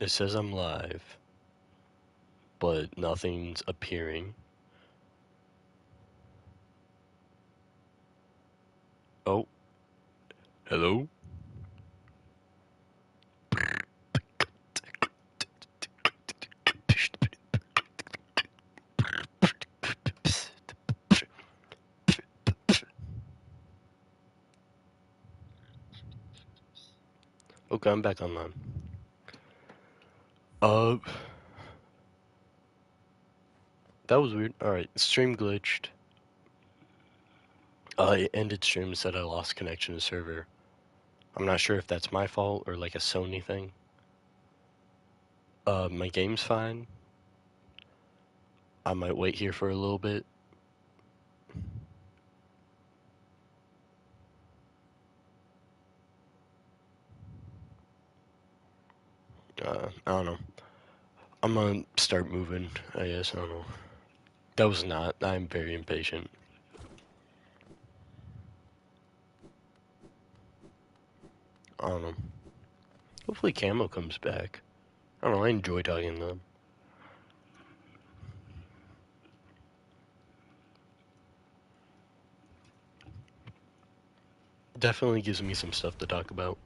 It says I'm live, but nothing's appearing. Oh, hello? Okay, I'm back online. Uh, that was weird. Alright, stream glitched. It ended stream, said I lost connection to server. I'm not sure if that's my fault or like a Sony thing. My game's fine. I might wait here for a little bit. I don't know. I'm gonna start moving, I guess. I don't know. That was not. I'm very impatient. I don't know. Hopefully Camo comes back. I don't know, I enjoy talking to them. Definitely gives me some stuff to talk about.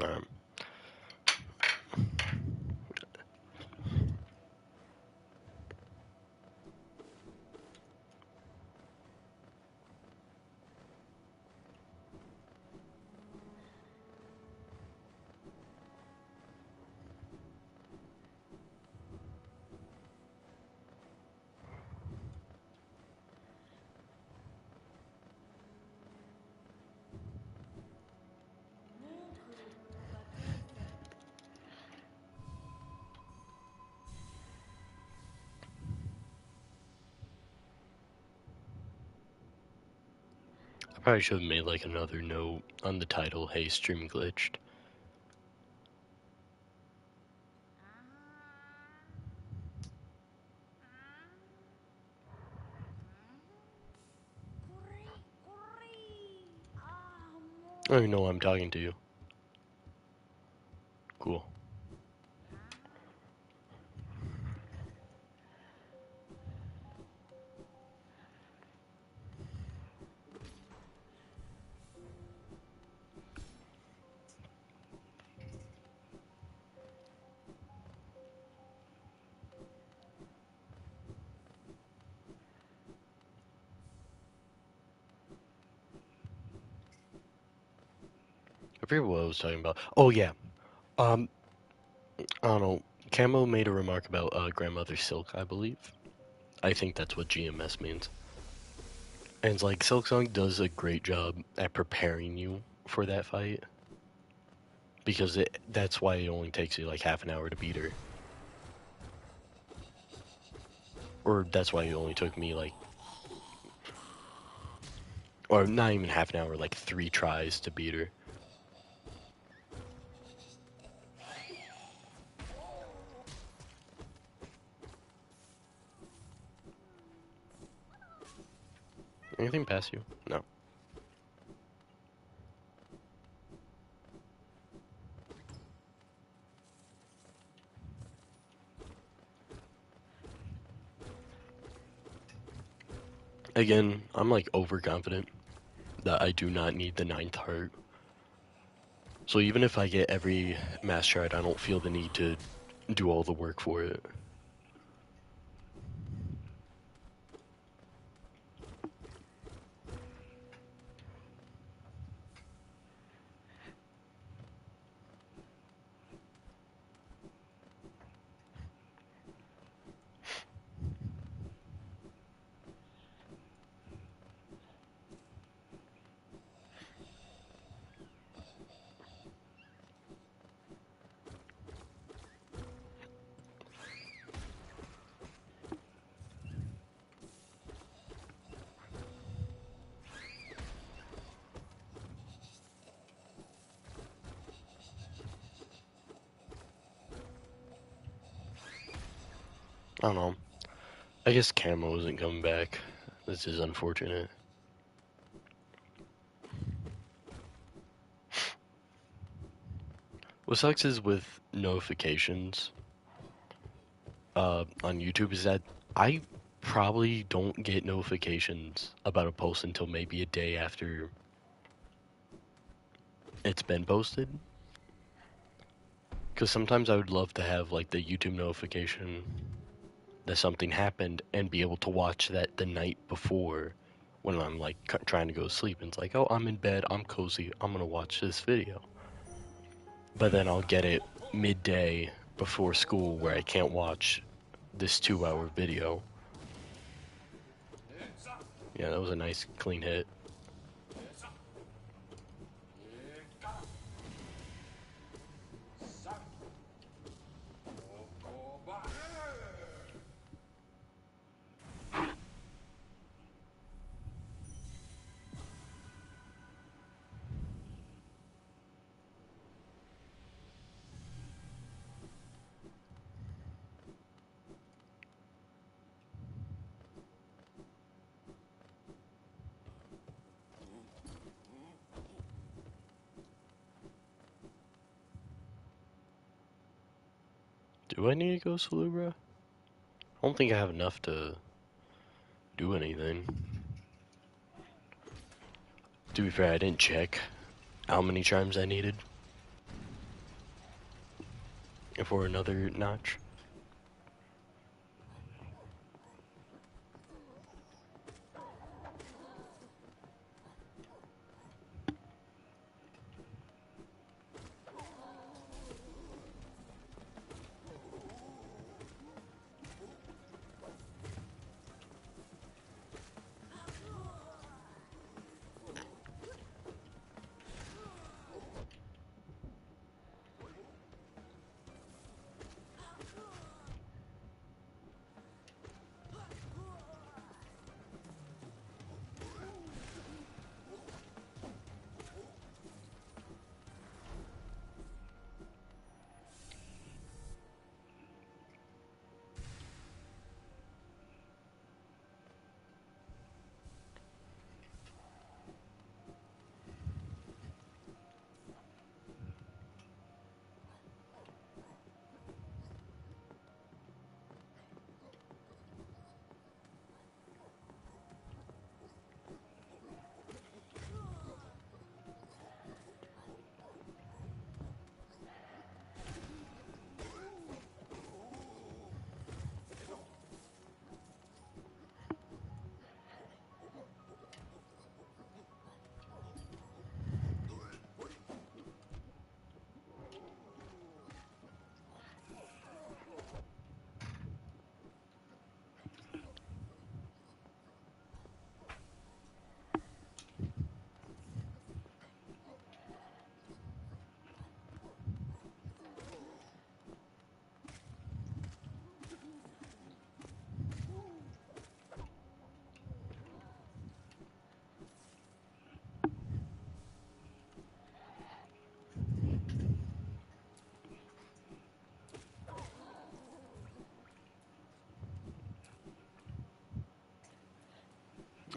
Um, I probably should have made like another note on the title, hey, stream glitched. I don't even know why I'm talking to you. Cool. I forget what I was talking about. Oh yeah. Um, I don't know. Camo made a remark about grandmother Silk, I believe. I think that's what GMS means. And it's like Silksong does a great job at preparing you for that fight. Because that's why it only takes you like half an hour to beat her. Or that's why it only took me like, or not even half an hour, like 3 tries to beat her. Anything past you? No. Again, I'm like overconfident that I do not need the 9th heart. So even if I get every mass shard, I don't feel the need to do all the work for it. I don't know. I guess Camo isn't coming back. This is unfortunate. What sucks is with notifications on YouTube is that I probably don't get notifications about a post until maybe a day after it's been posted. Because sometimes I would love to have like the YouTube notification that something happened and be able to watch that the night before when I'm like trying to go to sleep. And it's like, oh, I'm in bed, I'm cozy, I'm gonna watch this video. But then I'll get it midday before school where I can't watch this 2-hour video. Yeah, that was a nice clean hit. Do I need to go Salubra? I don't think I have enough to do anything. To be fair, I didn't check how many charms I needed for another notch.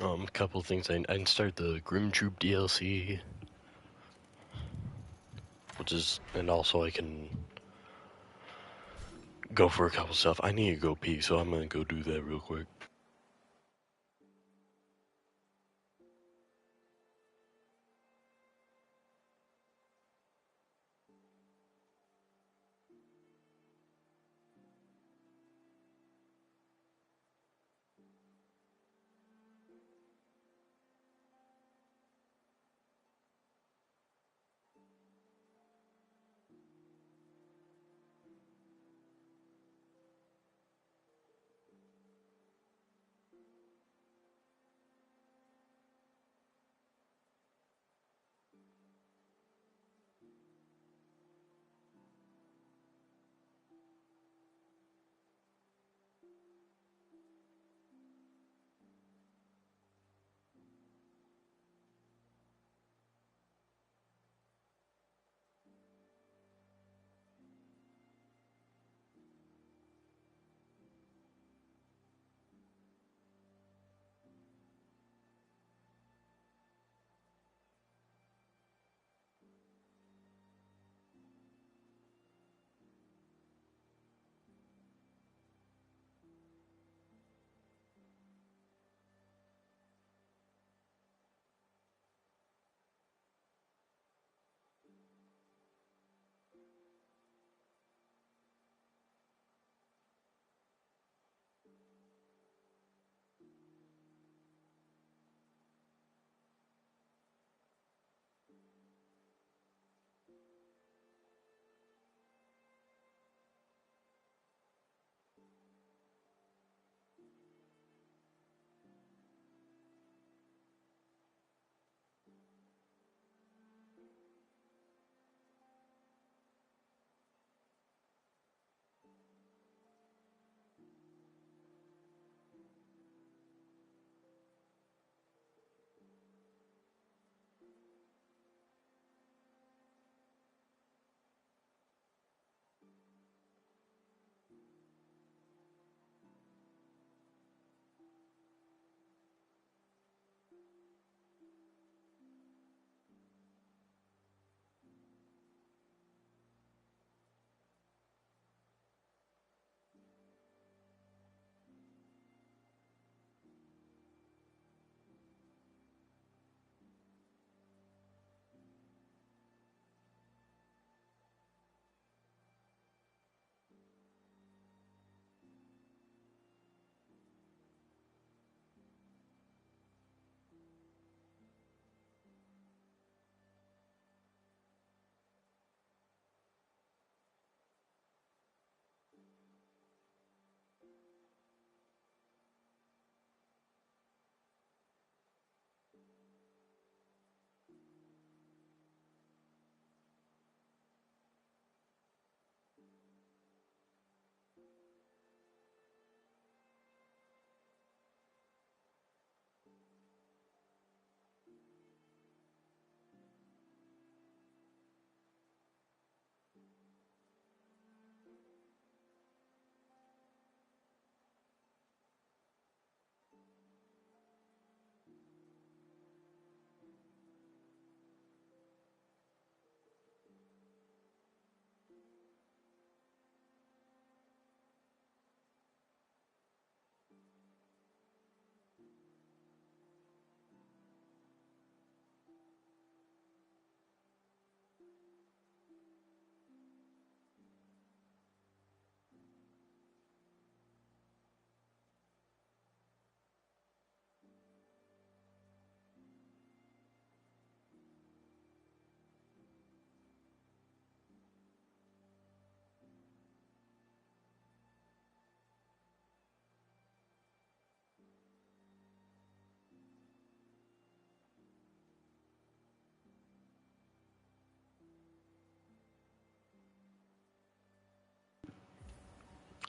A couple things. I can start the Grim Troop DLC, which is, and also I can go for a couple stuff. I need to go pee, so I'm gonna go do that real quick.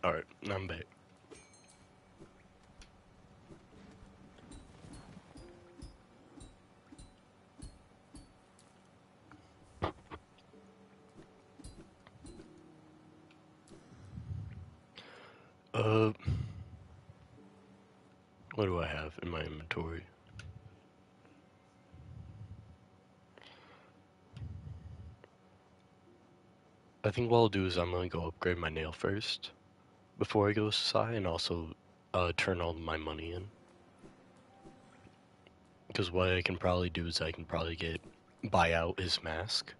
Alright, I'm back. Uh, what do I have in my inventory? I think what I'll do is I'm gonna go upgrade my nail first before I go to Sai, and also turn all my money in. Because what I can probably do is I can probably buy out his mask.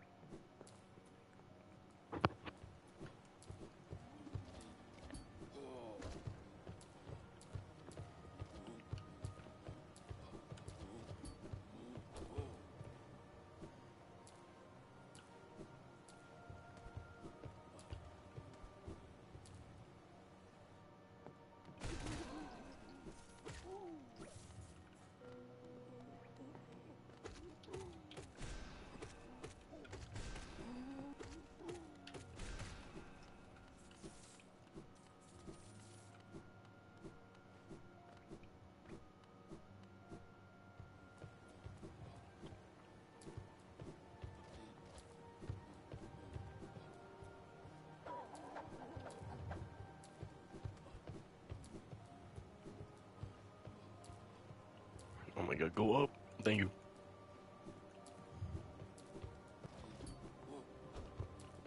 Oh my god, go up. Thank you.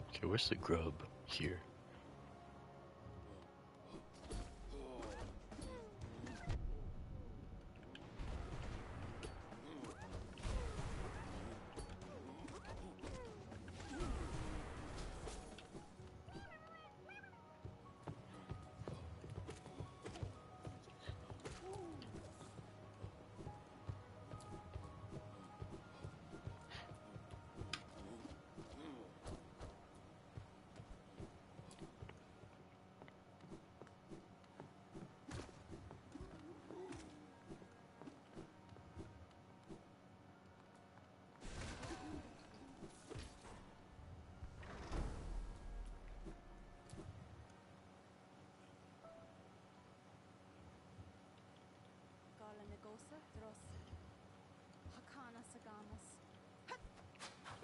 Okay, where's the grub? Here.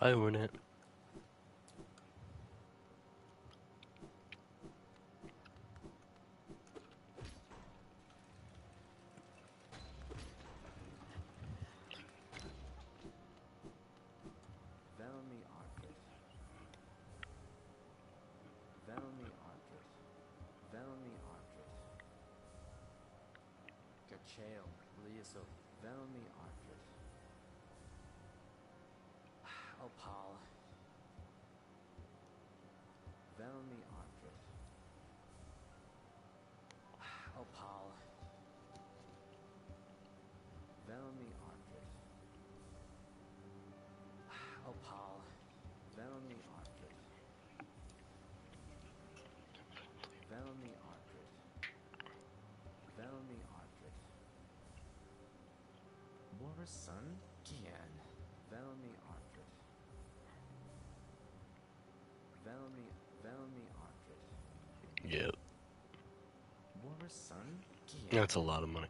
Bye, Hornet. Yeah. That's a lot of money.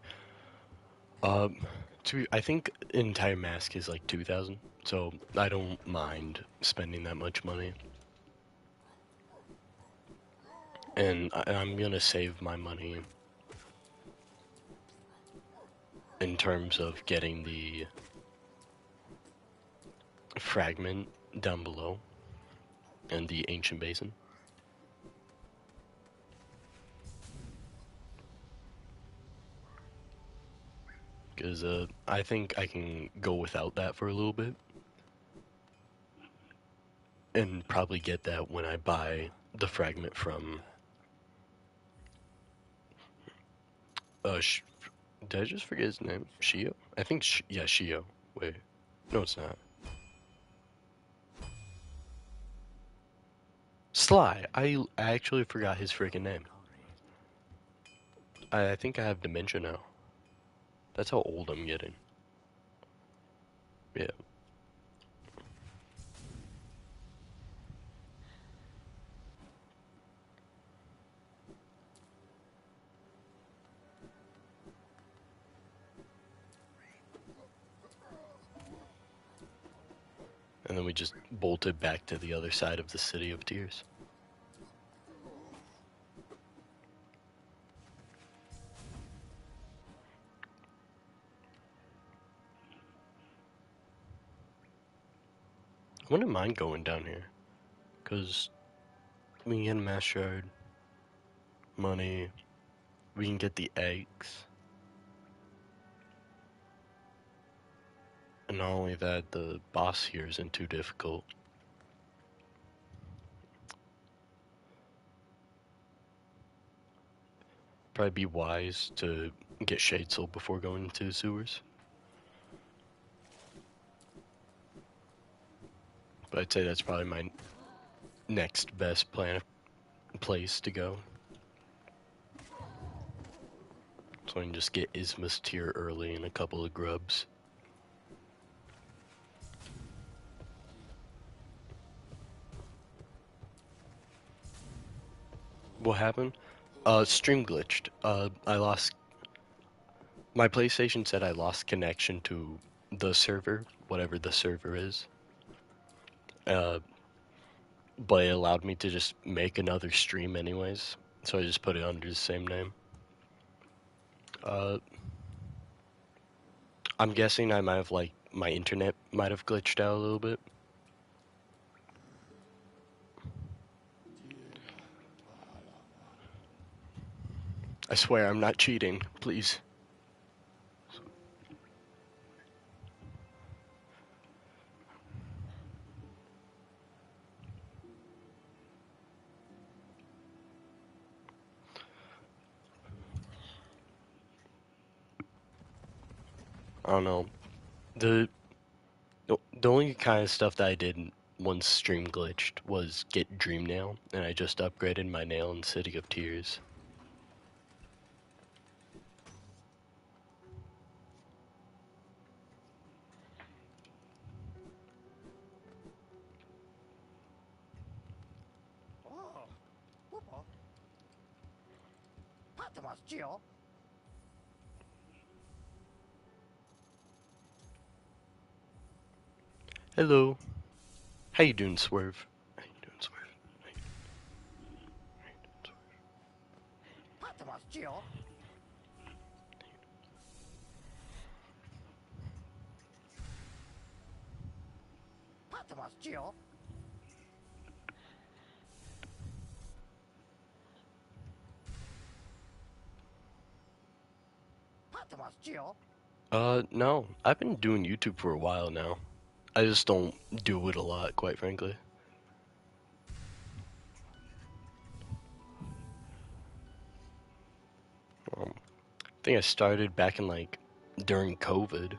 I think entire mask is like 2,000, so I don't mind spending that much money. And I'm gonna save my money in terms of getting the fragment down below and the ancient basin. Because I think I can go without that for a little bit. And probably get that when I buy the fragment from... did I just forget his name? Shio? I think, yeah, Shio. Wait. No, it's not. Sly. I actually forgot his freaking name. I think I have dementia now. That's how old I'm getting. Yeah. And then we just bolted back to the other side of the City of Tears. I wouldn't mind going down here, because we can get a mass shard, money, we can get the eggs. And not only that, the boss here isn't too difficult. Probably be wise to get Shade Soul before going into the sewers. But I'd say that's probably my next best place to go. So I can just get Isthmus tier early and a couple of grubs. What happened? Stream glitched. I lost. My PlayStation said I lost connection to the server, whatever the server is. Uh, but it allowed me to just make another stream anyways. So I just put it under the same name. I'm guessing I might have, like, my internet might have glitched out a little bit. I swear I'm not cheating, please. I don't know. The the only kind of stuff that I did once stream glitched was get Dream Nail, and I just upgraded my nail in City of Tears. Hello. How you doing, Swerve? How you doing, Swerve? How you doing, Swerve? No. I've been doing YouTube for a while now. I just don't do it a lot, quite frankly. I think I started back in, like, during COVID.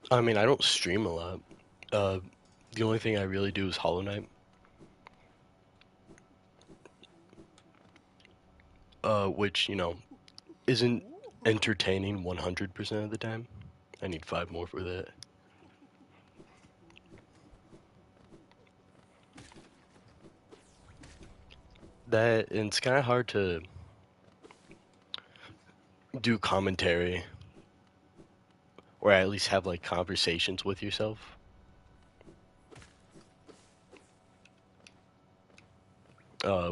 I mean, I don't stream a lot. Uh, the only thing I really do is Hollow Knight. Which, isn't entertaining 100% of the time. I need 5 more for that. And it's kind of hard to do commentary, or at least have, like, conversations with yourself.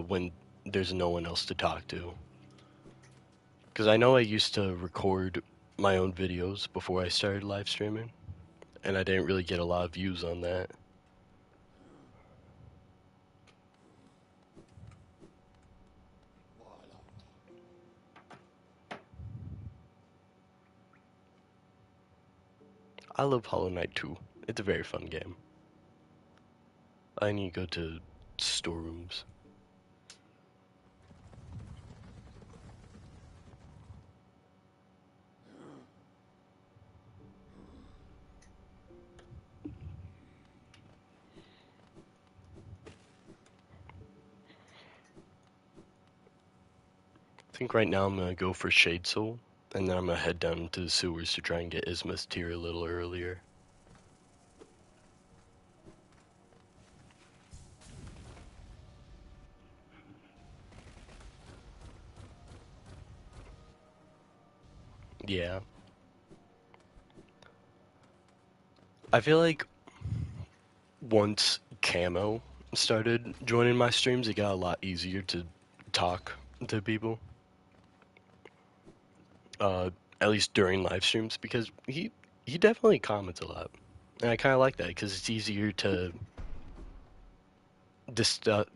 When there's no one else to talk to. Because I know I used to record my own videos before I started live streaming, and I didn't really get a lot of views on that. I love Hollow Knight too. It's a very fun game. I need to go to storerooms. I think right now I'm gonna go for Shade Soul, and then I'm gonna head down into the sewers to try and get Isma's tier a little earlier. Yeah. I feel like once Camo started joining my streams, it got a lot easier to talk to people. Uh, at least during live streams, because he definitely comments a lot, and I kind of like that because it's easier to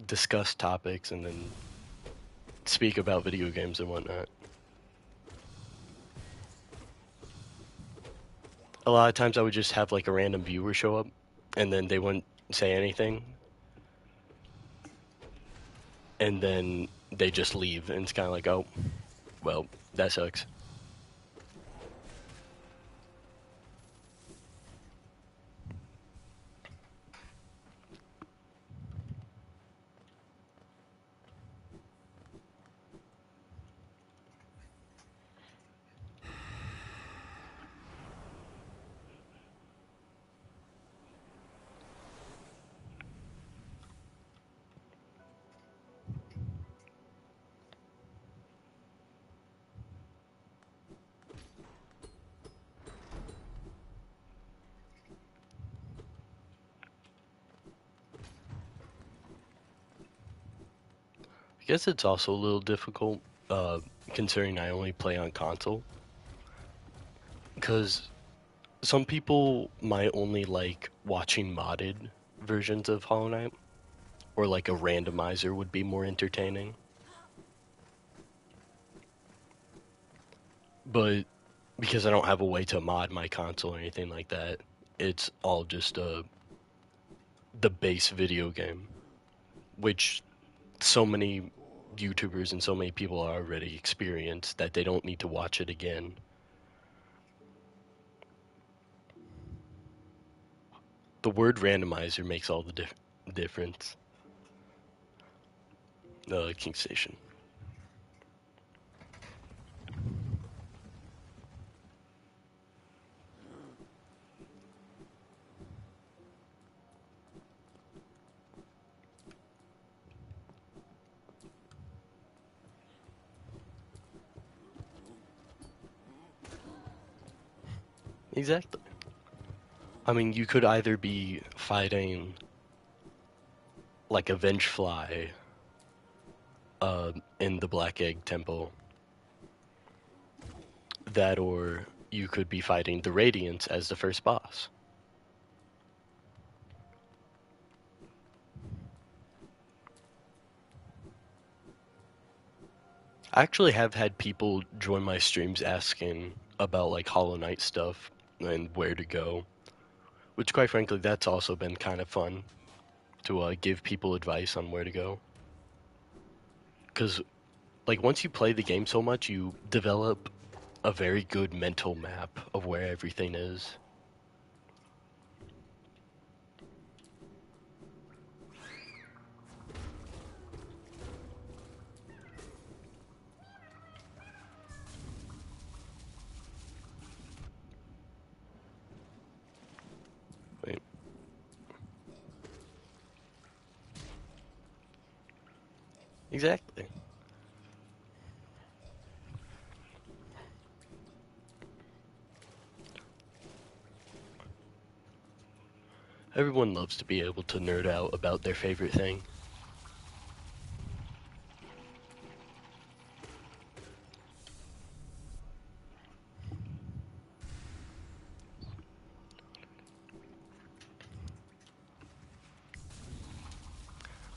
discuss topics and then speak about video games and whatnot. A lot of times I would just have like a random viewer show up, and then they wouldn't say anything, and then they just leave, and it's kind of like, oh, well, that sucks. I guess it's also a little difficult, considering I only play on console, because some people might only like watching modded versions of Hollow Knight, or like a randomizer would be more entertaining. But because I don't have a way to mod my console or anything like that, it's all just the base video game, which so many YouTubers and so many people are already experienced that they don't need to watch it again. The word randomizer makes all the difference. King Station. Exactly. I mean, you could either be fighting like a Vengefly in the Black Egg Temple, that or you could be fighting the Radiance as the first boss. I actually have had people join my streams asking about like Hollow Knight stuff and where to go, which quite frankly, that's also been kind of fun to give people advice on where to go. Because like once you play the game so much, you develop a very good mental map of where everything is. Wait. Exactly. Everyone loves to be able to nerd out about their favorite thing.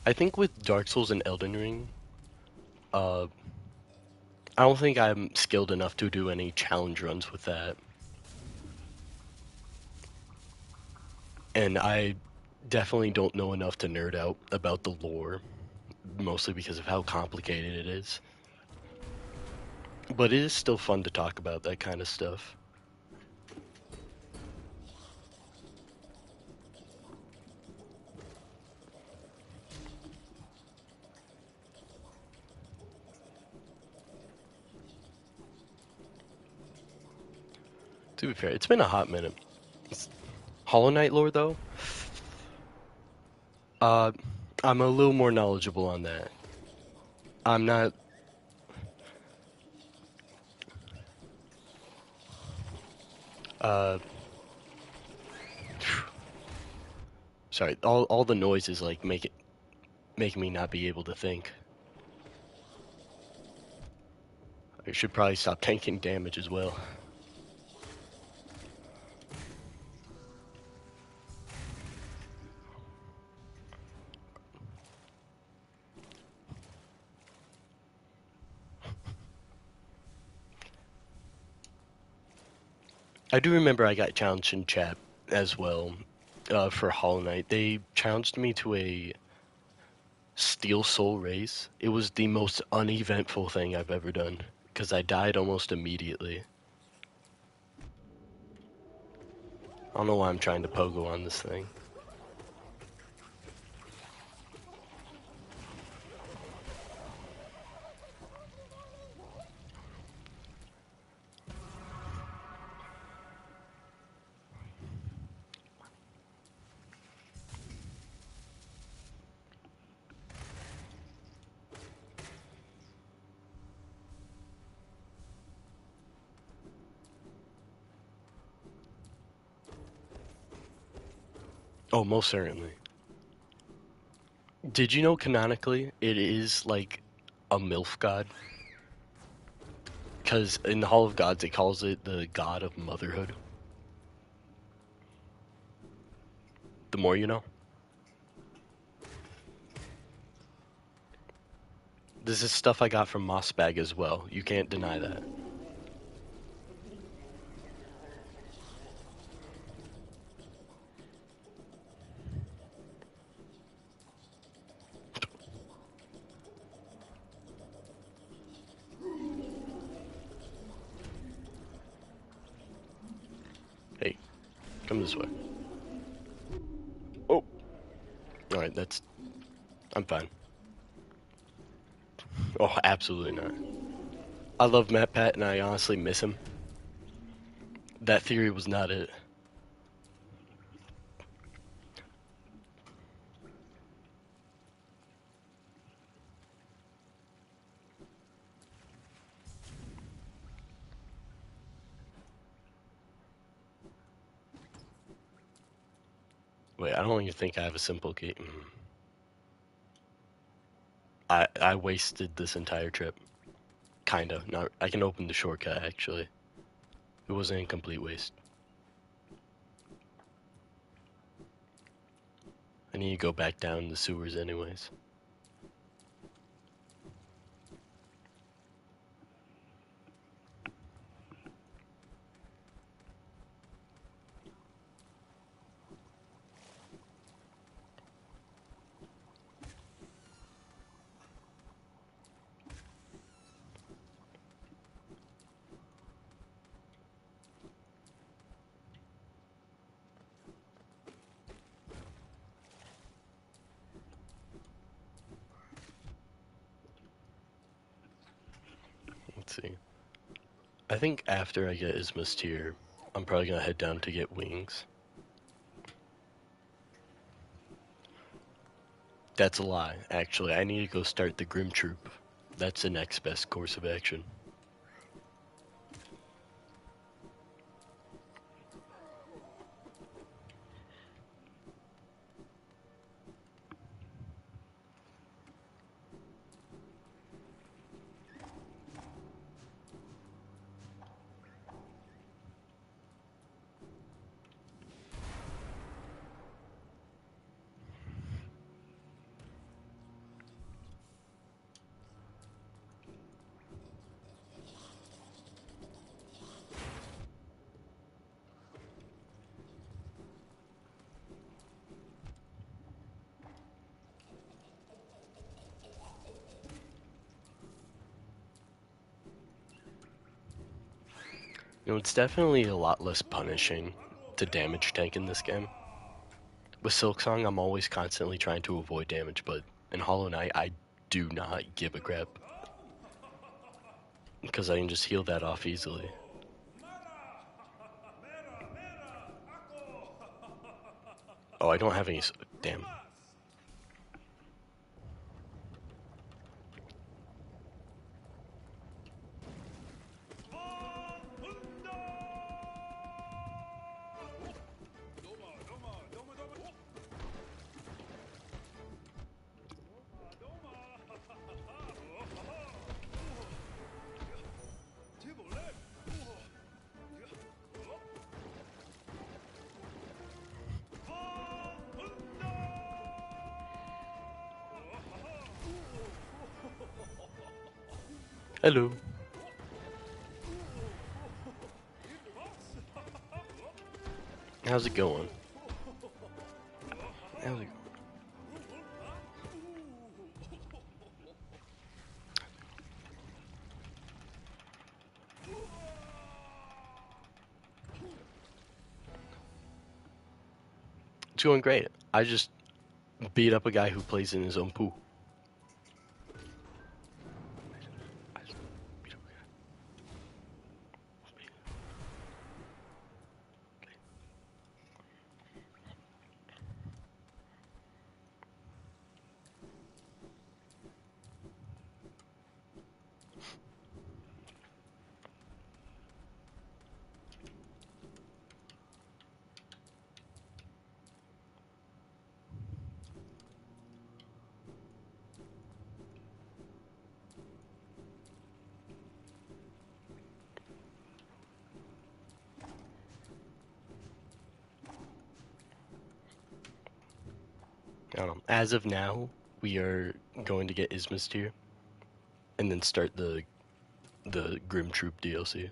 I think with Dark Souls and Elden Ring, uh, I don't think I'm skilled enough to do any challenge runs with that. And I definitely don't know enough to nerd out about the lore, mostly because of how complicated it is. But it is still fun to talk about that kind of stuff. To be fair, it's been a hot minute. Hollow Knight lore, though, uh, I'm a little more knowledgeable on that. I'm not. Uh, sorry, all the noises like make me not be able to think. I should probably stop tanking damage as well. I do remember I got challenged in chat as well for Hollow Knight. They challenged me to a Steel Soul race. It was the most uneventful thing I've ever done because I died almost immediately. I don't know why I'm trying to pogo on this thing. Oh, most certainly. Did you know canonically it is like a MILF god? Because in the Hall of Gods it calls it the god of motherhood. The more you know. This is stuff I got from Mossbag as well. You can't deny that. Hey, come this way. Oh! Alright, I'm fine. Oh, absolutely not. I love Matt Pat and I honestly miss him. That theory was not it. Wait, I don't even think I have a simple key. I wasted this entire trip. Kinda. Not, I can open the shortcut, actually. It was an incomplete waste. I need to go back down the sewers anyways. Let's see. I think after I get Isma's tier, I'm probably gonna head down to get wings. That's a lie, actually. I need to go start the Grim Troop. That's the next best course of action. You know, it's definitely a lot less punishing to damage tank in this game. With Silksong, I'm always constantly trying to avoid damage, but in Hollow Knight, I do not give a crap. Because I can just heal that off easily. Oh, I don't have any. Damn. Hello. How's it going? How's it going? It's going great. I just beat up a guy who plays in his own pool. I don't know. As of now, we are going to get Ismus tier and then start the Grim Troop DLC.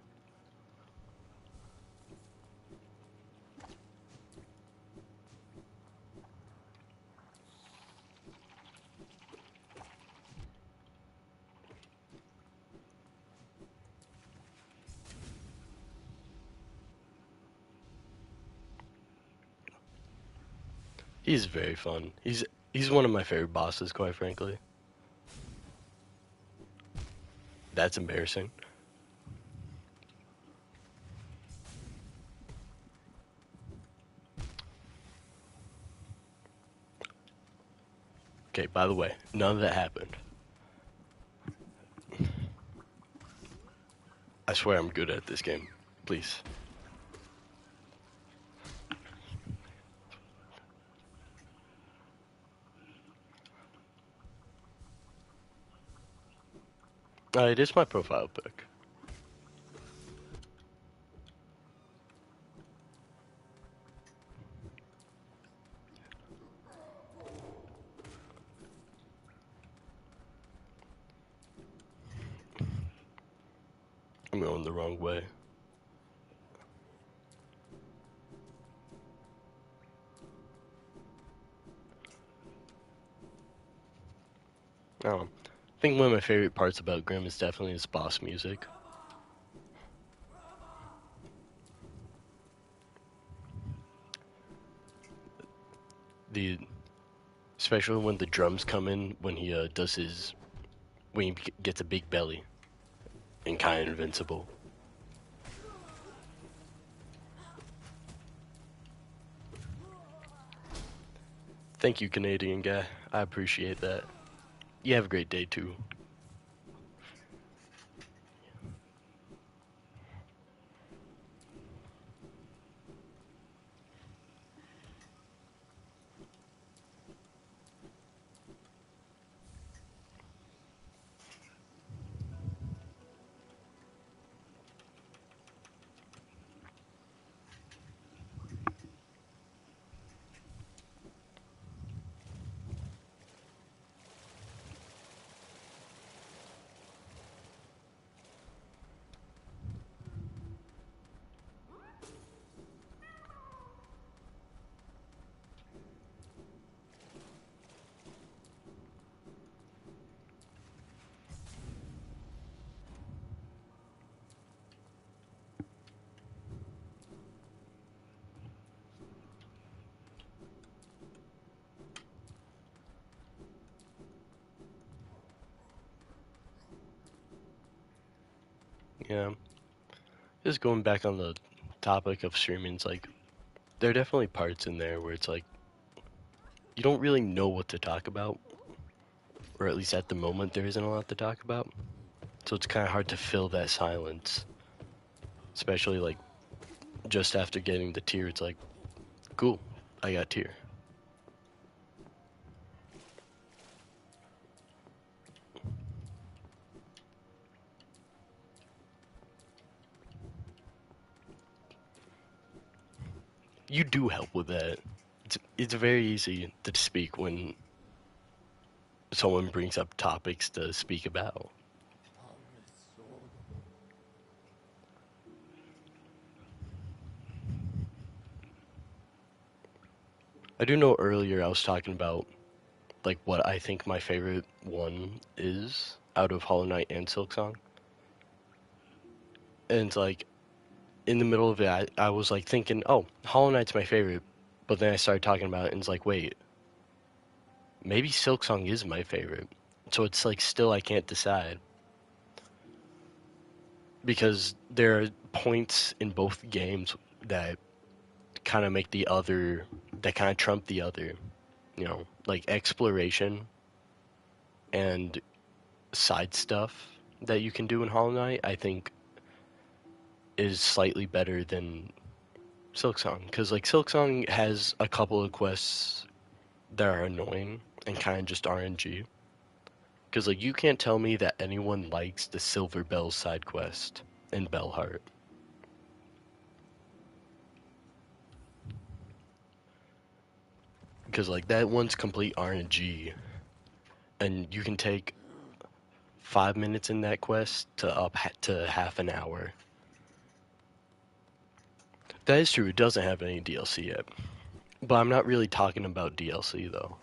He's very fun. He's one of my favorite bosses, quite frankly. That's embarrassing. Okay, by the way, none of that happened. I swear I'm good at this game. Please. It is my profile pic. I'm going the wrong way. I don't know. I think one of my favorite parts about Grim is definitely his boss music. The especially when the drums come in when he does his when he gets a big belly and kind of invincible. Thank you, Canadian guy. I appreciate that. You have a great day too. Yeah. Just going back on the topic of streaming, it's like there are definitely parts in there where it's like you don't really know what to talk about, or at least at the moment there isn't a lot to talk about. So it's kind of hard to fill that silence, especially like just after getting the tier. It's like, cool, I got tier. You do help with that. It's very easy to speak when someone brings up topics to speak about. I do know earlier I was talking about like what I think my favorite one is out of Hollow Knight and Silksong. And it's like in the middle of it I was like thinking, oh, Hollow Knight's my favorite, but then I started talking about it and it's like, wait, maybe Silksong is my favorite. So it's like still I can't decide. Because there are points in both games that kind of make the other, that kind of trump the other, you know, like exploration and side stuff that you can do in Hollow Knight, I think is slightly better than Silksong. Because, like, Silksong has a couple of quests that are annoying and kind of just RNG. Because, like, you can't tell me that anyone likes the Silver Bells side quest in Bellheart. Because, like, that one's complete RNG. And you can take 5 minutes in that quest to up to half an hour. That is true, it doesn't have any DLC yet. But I'm not really talking about DLC though.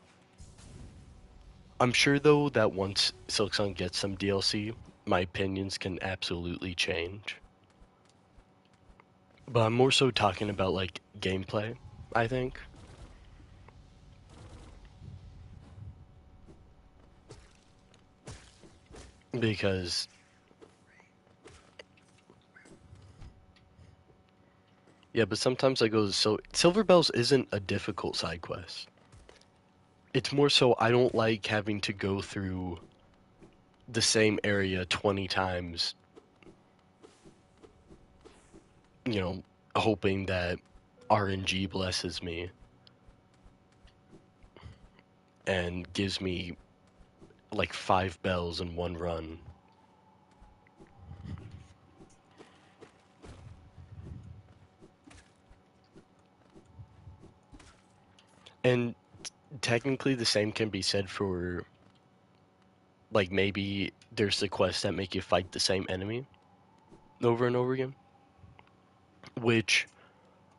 I'm sure though that once Silksong gets some DLC, my opinions can absolutely change. But I'm more so talking about like gameplay, I think. Because yeah, but sometimes I go so Silver Bells isn't a difficult side quest. It's more so I don't like having to go through the same area 20 times, you know, hoping that RNG blesses me and gives me like 5 bells in one run. And technically the same can be said for like maybe there's the quests that make you fight the same enemy over and over again. Which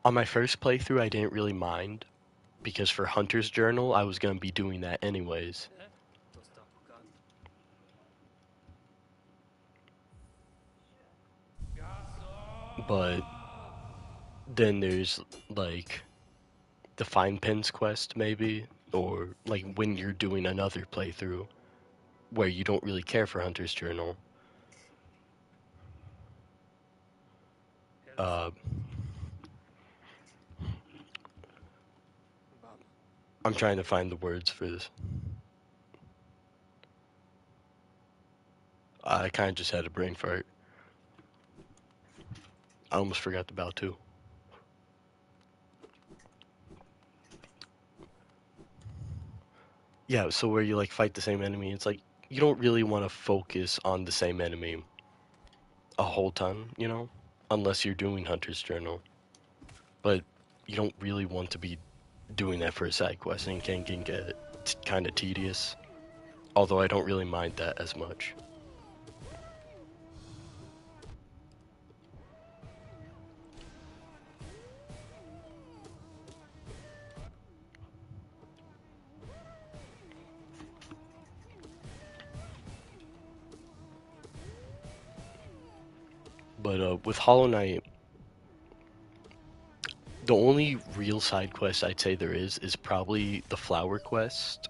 on my first playthrough I didn't really mind because for Hunter's Journal I was gonna be doing that anyways. But then there's like the Fine Pins quest maybe, or like when you're doing another playthrough where you don't really care for Hunter's Journal. Uh, I'm trying to find the words for this. I kind of just had a brain fart. I almost forgot the bow too. Yeah, so where you like fight the same enemy, it's like you don't really want to focus on the same enemy a whole ton, you know, unless you're doing Hunter's Journal. But you don't really want to be doing that for a side quest, and it can get kind of tedious. Although I don't really mind that as much. But with Hollow Knight, the only real side quest I'd say there is probably the flower quest.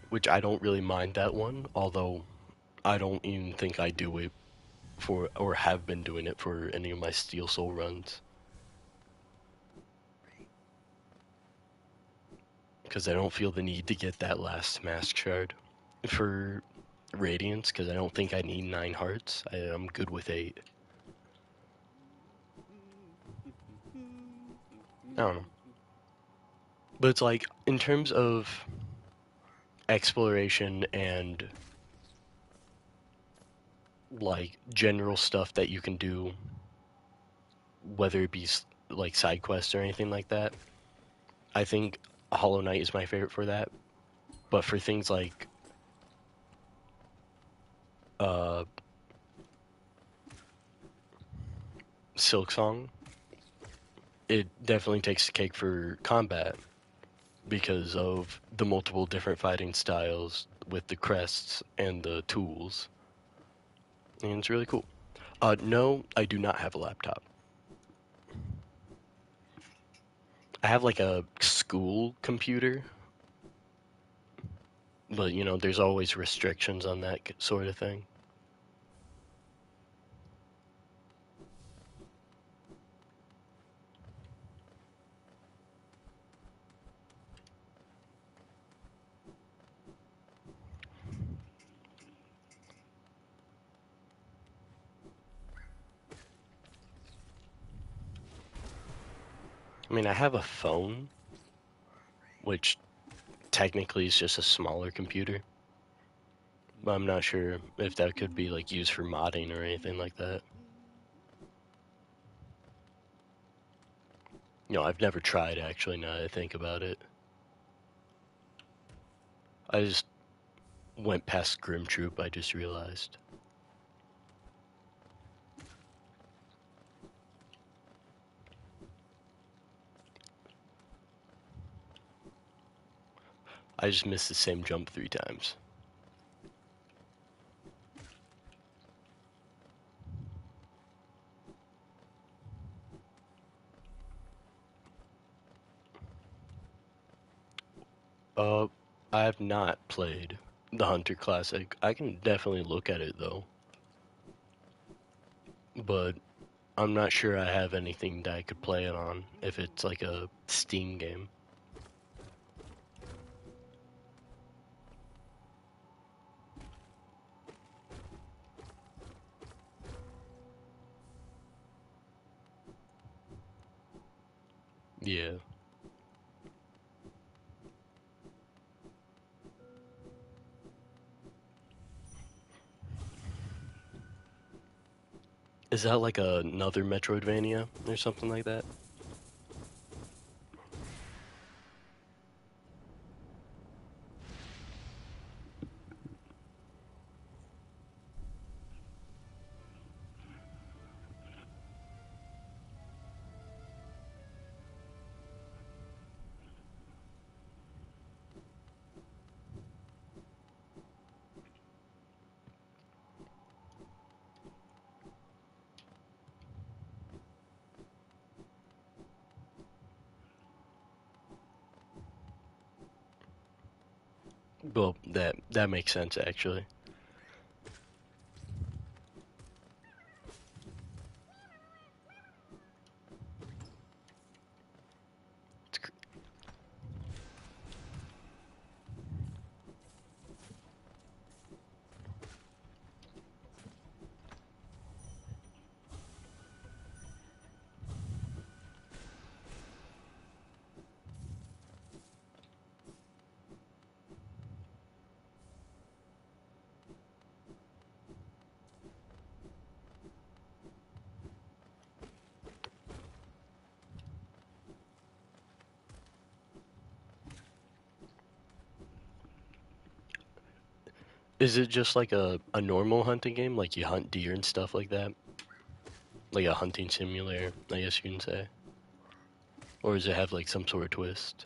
Which I don't really mind that one, although I don't even think I do it for, or have been doing it for any of my Steel Soul runs. because I don't feel the need to get that last mask shard for Radiance, because I don't think I need 9 hearts. I'm good with 8. I don't know. But it's like, in terms of exploration and like general stuff that you can do, whether it be like side quests or anything like that, I think Hollow Knight is my favorite for that. But for things like uh, Silksong, it definitely takes the cake for combat because of the multiple different fighting styles with the crests and the tools. And it's really cool. No, I do not have a laptop. I have like a school computer, but you know, there's always restrictions on that sort of thing. I mean, I have a phone, which technically is just a smaller computer, but I'm not sure if that could be like used for modding or anything like that. You know, I've never tried actually, now that I think about it. I just went past Grim Troop, I just realized. I just missed the same jump 3 times. Uh, I have not played the Hunter Classic. I can definitely look at it though, but I'm not sure I have anything that I could play it on if it's like a Steam game. Yeah. Is that like another Metroidvania or something like that? Well, that makes sense actually. Is it just like a normal hunting game, like you hunt deer and stuff like that? Like a hunting simulator, I guess you can say? Or does it have like some sort of twist?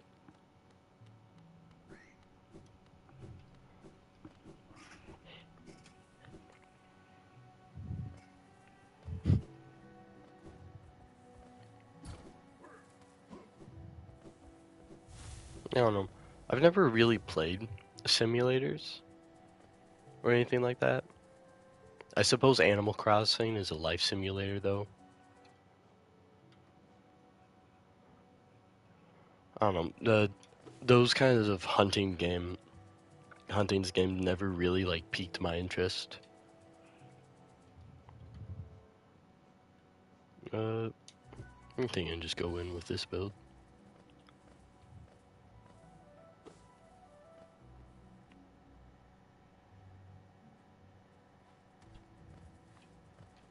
I don't know. I've never really played simulators or anything like that. I suppose Animal Crossing is a life simulator though. I don't know. those kinds of hunting's game never really like piqued my interest. I think I can just go in with this build.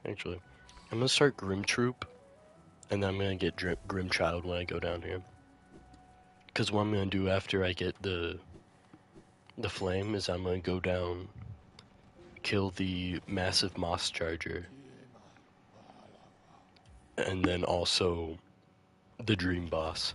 Actually, I'm gonna start Grim Troop, and then I'm gonna get Grim Child when I go down here. Because what I'm gonna do after I get the flame is I'm gonna go down, kill the massive moss charger, and then also the dream boss.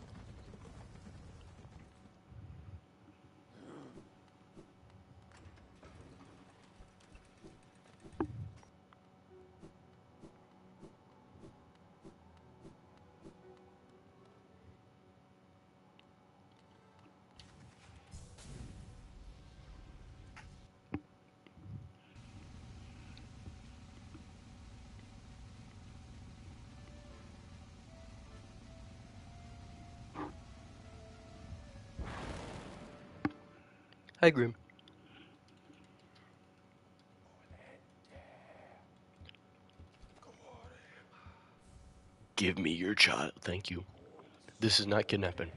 Hi, Grim. Give me your child. Thank you. This is not kidnapping.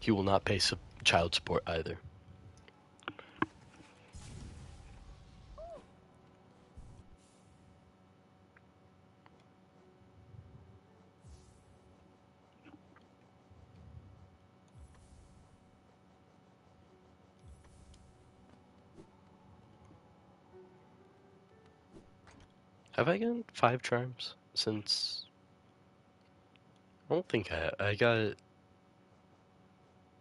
He will not pay child support either. Have I gotten 5 charms since? I don't think I got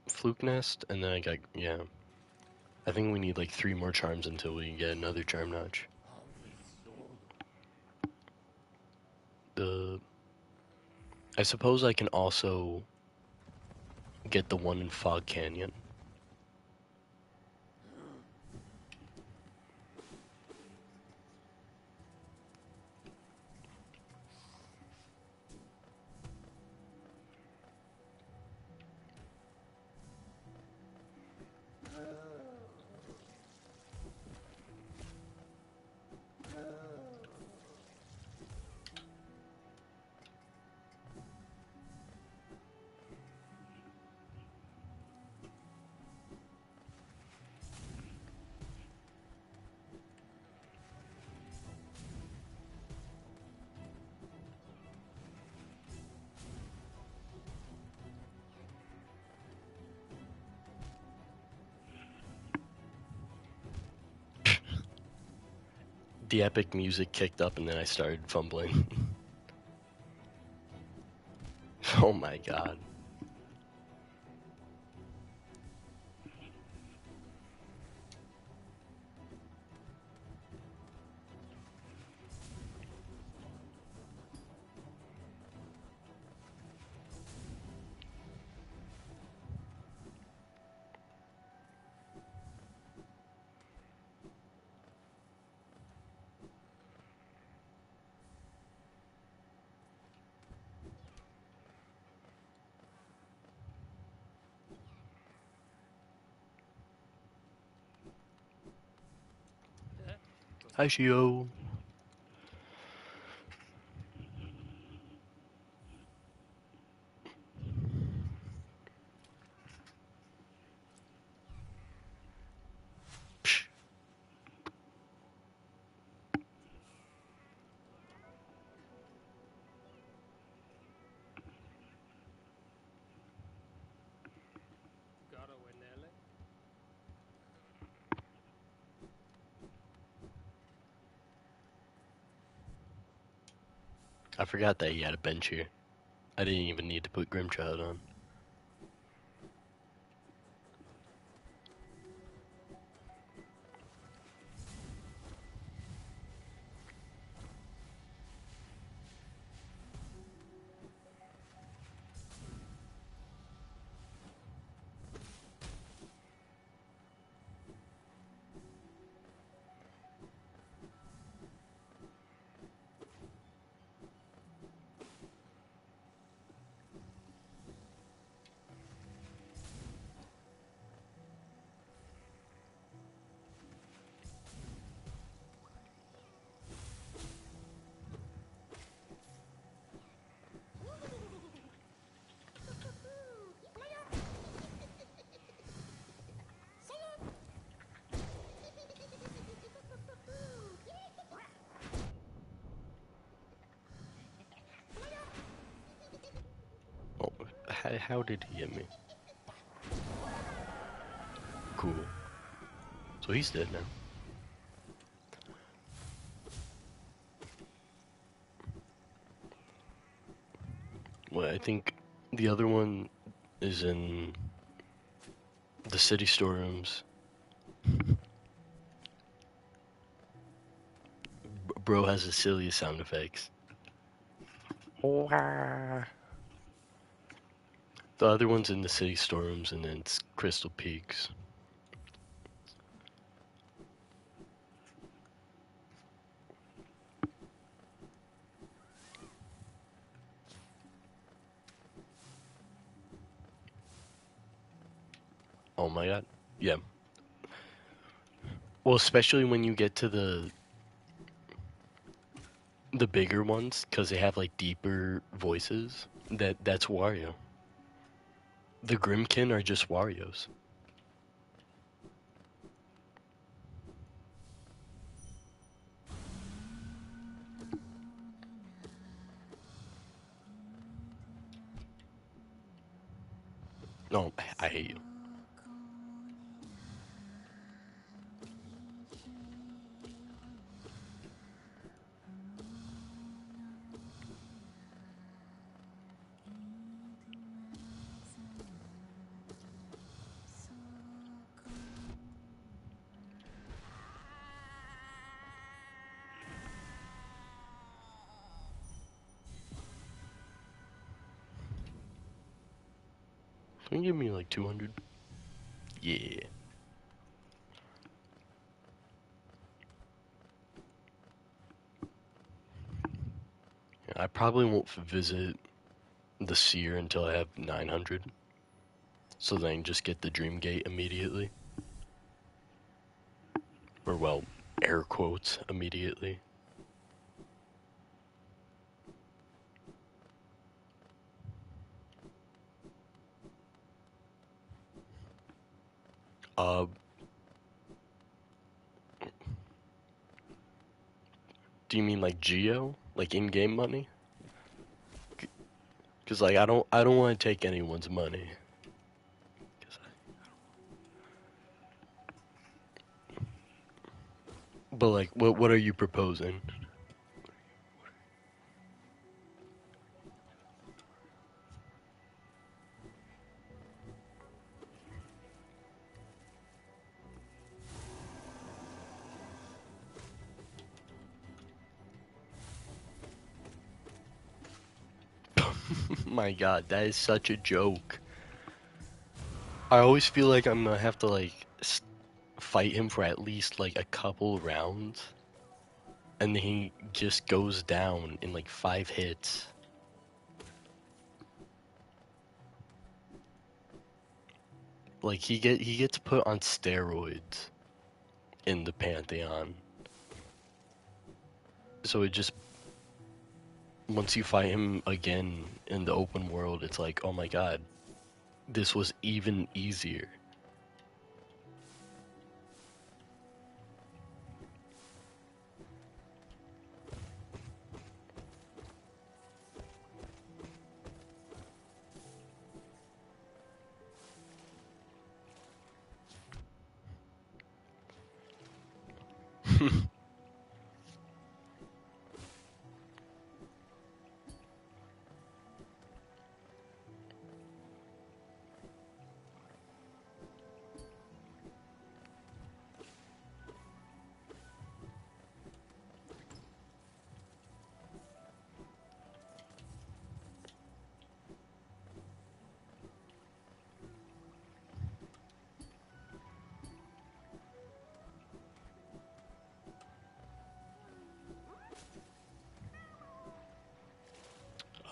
Fluke Nest, and then I got, yeah. I think we need like 3 more charms until we can get another charm notch. I suppose I can also get the one in Fog Canyon. The epic music kicked up and then I started fumbling. Oh my god. Hi, Shio. Psh. I forgot that he had a bench here. I didn't even need to put Grimchild on. How did he hit me? Cool. So he's dead now. Well, I think the other one is in the city storerooms. Bro has the silliest sound effects. The other one's in the city storerooms, and then it's Crystal Peaks. Oh my god. Yeah. Well, especially when you get to the bigger ones, because they have like deeper voices. That's Wario. The Grimkin are just Wario's. No, I hate you. Can you give me like 200? Yeah. I probably won't visit the Seer until I have 900. So then I can just get the Dream Gate immediately. Or, well, air quotes, immediately. Uh, do you mean like Geo? Like in-game money? Cause like I don't want to take anyone's money. But like, what are you proposing? My God, that is such a joke. I always feel like I'm gonna have to like fight him for at least like a couple rounds, and then he just goes down in like 5 hits. Like he gets put on steroids in the Pantheon. So it just, once you fight him again in the open world, it's like, oh my God, this was even easier.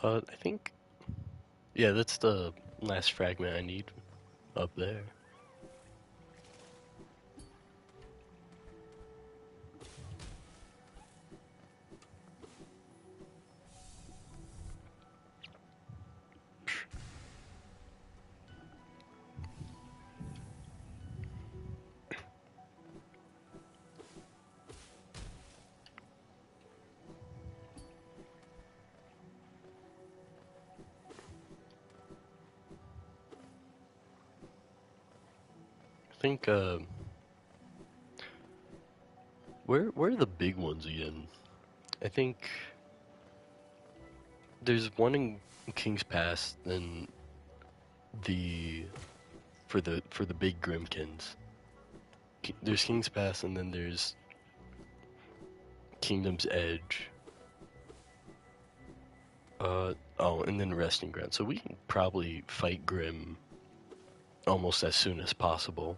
I think, yeah, that's the last fragment I need up there. think where are the big ones again? I think there's one in King's Pass, then the for the big Grimkins. There's King's Pass, and then there's Kingdom's Edge. Oh, and then Resting Ground. So we can probably fight Grim almost as soon as possible,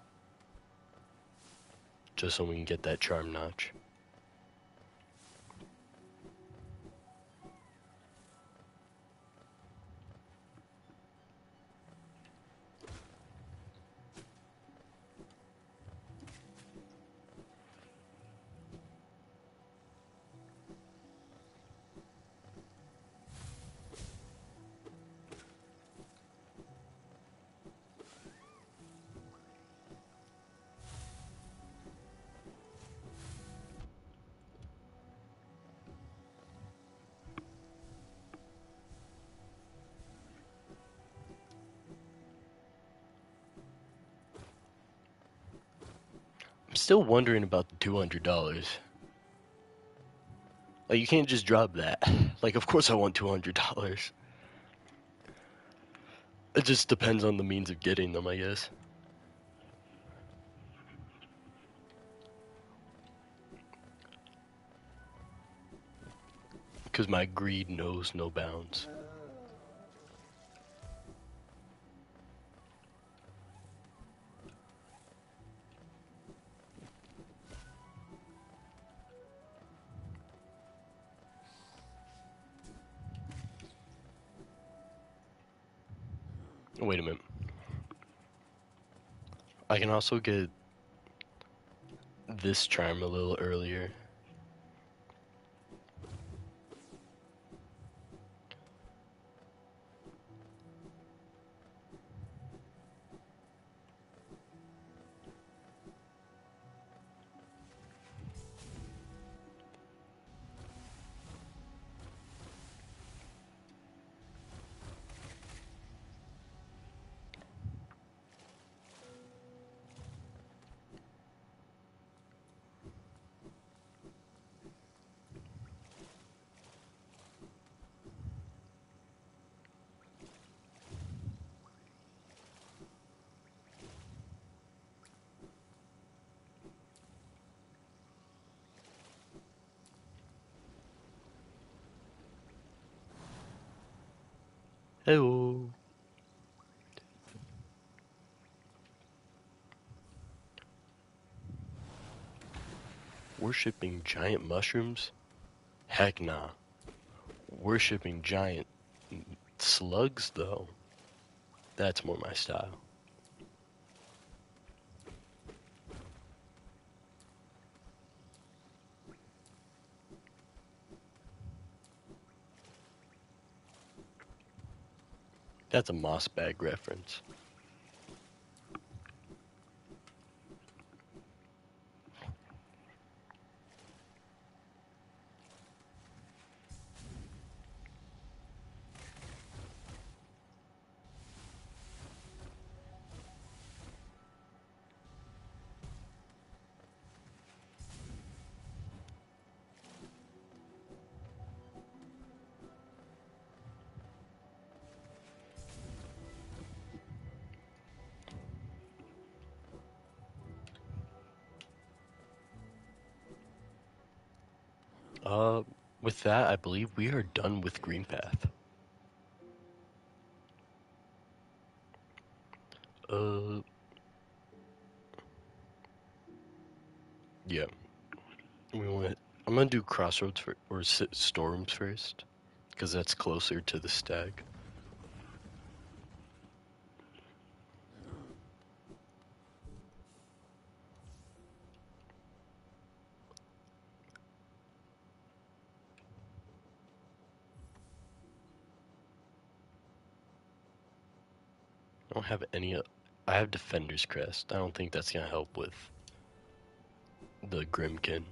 just so we can get that charm notch. I'm still wondering about the $200. Like, you can't just drop that. Like, of course I want $200. It just depends on the means of getting them, I guess. Because my greed knows no bounds. Wait a minute. I can also get this charm a little earlier. Hello. Worshipping giant mushrooms? Heck nah. Worshipping giant slugs, though. That's more my style. That's a moss bag reference. With that, I believe we are done with Green Path. Yeah. I'm gonna do Crossroads or Storms first, because that's closer to the stag. I don't have any. I have Defender's Crest. I don't think that's gonna help with the Grimkin.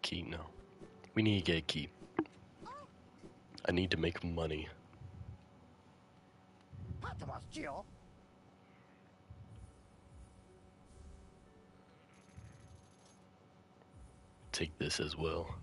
key? No. We need to get a key. I need to make money. Take this as well.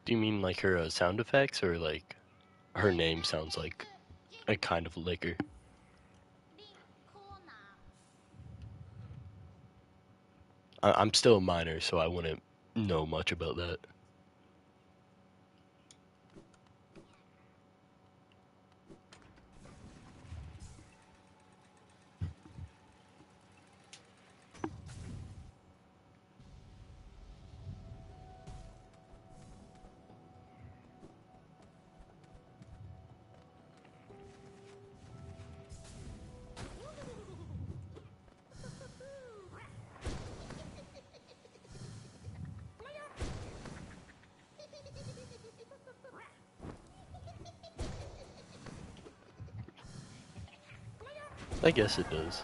Do you mean like her sound effects, or like her name sounds like a kind of liquor? I'm still a minor, so I wouldn't know much about that. I guess it does.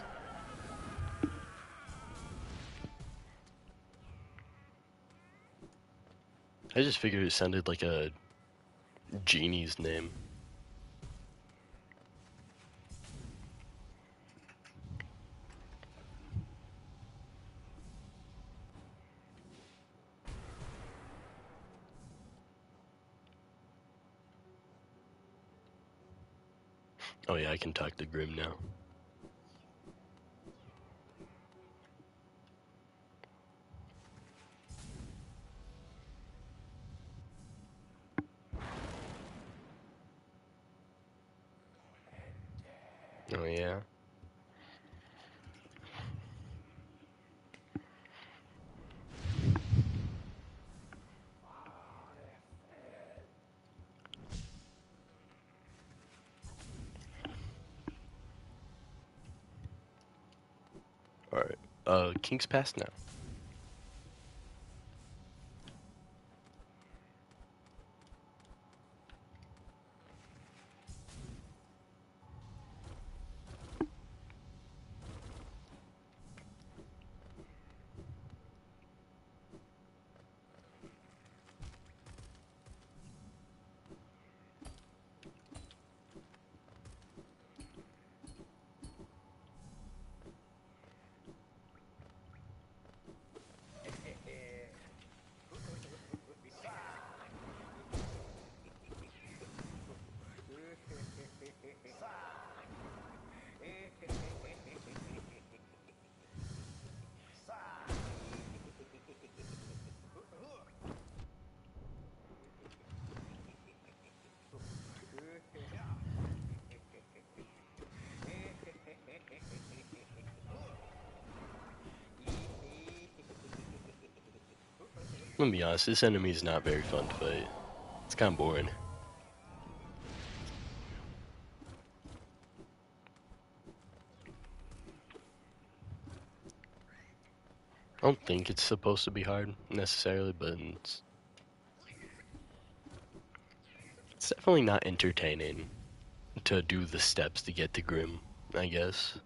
I just figured it sounded like a genie's name. Oh yeah, I can talk to Grim now. Oh yeah. Alright. King's Pass now. I'm gonna be honest, this enemy is not very fun to fight. It's kind of boring. I don't think it's supposed to be hard, necessarily, but it's definitely not entertaining to do the steps to get to Grim, I guess.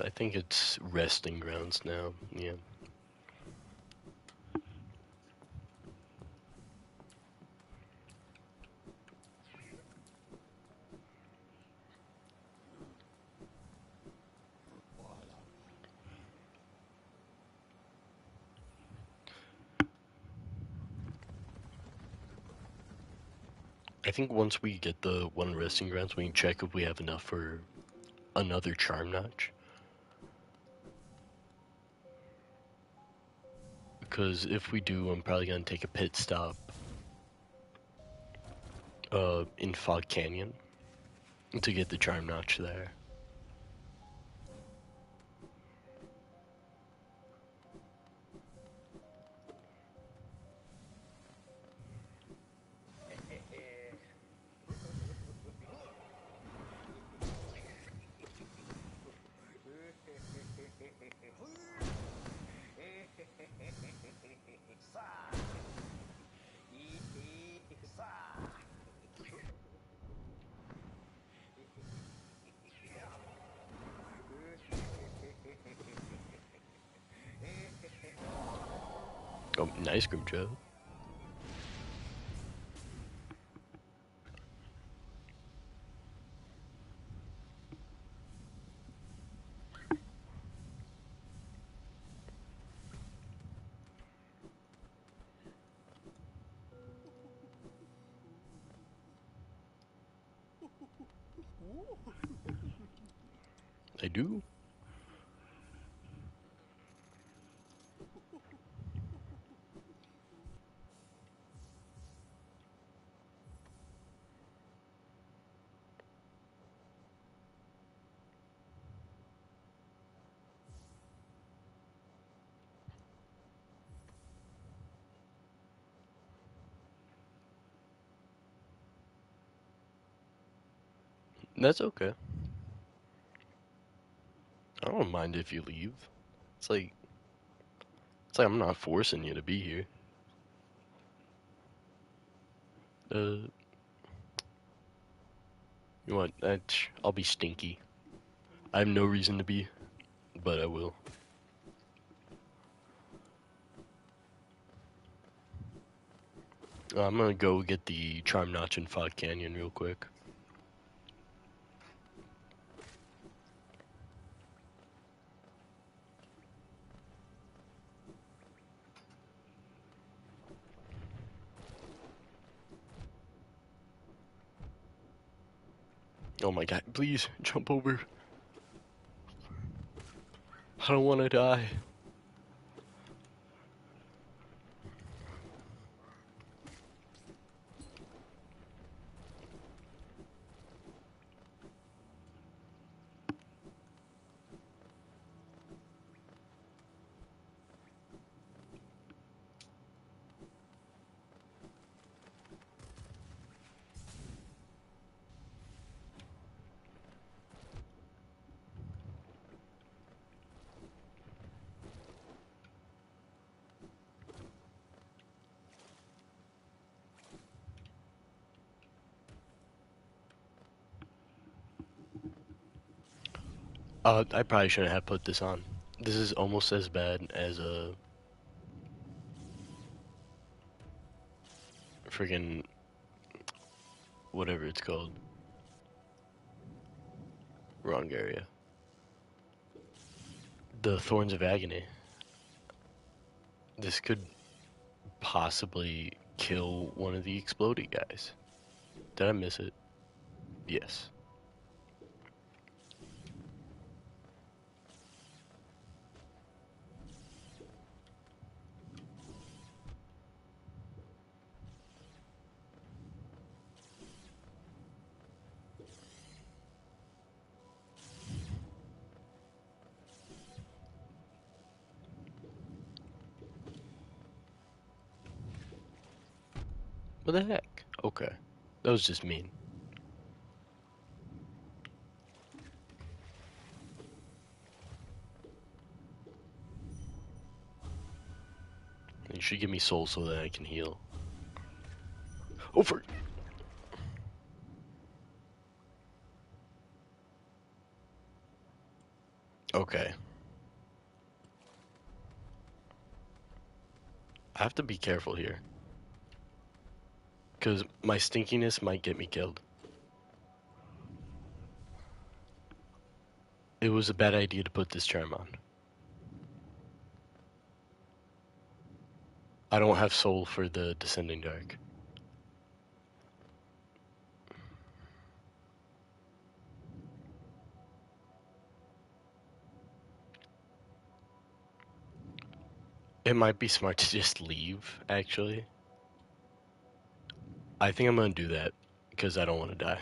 I think it's resting grounds now. Yeah. I think once we get the one resting grounds, we can check if we have enough for another charm notch. Because if we do, I'm probably gonna take a pit stop in Fog Canyon to get the charm notch there. Oh, nice group job. I do. That's okay. I don't mind if you leave. It's like I'm not forcing you to be here. You want? I'll be stinky. I have no reason to be, but I will. I'm gonna go get the charm notch in Fog Canyon real quick. Oh my god, please jump over. I don't want to die. I probably shouldn't have put this on. This is almost as bad as a friggin' whatever it's called. Wrong area. The Thorns of Agony. This could possibly kill one of the exploding guys. Did I miss it? Yes. What the heck? Okay. That was just mean. You should give me soul so that I can heal. Over. Okay. I have to be careful here. Because my stinkiness might get me killed. It was a bad idea to put this charm on. I don't have soul for the Descending Dark. It might be smart to just leave, actually. I think I'm gonna do that, because I don't want to die.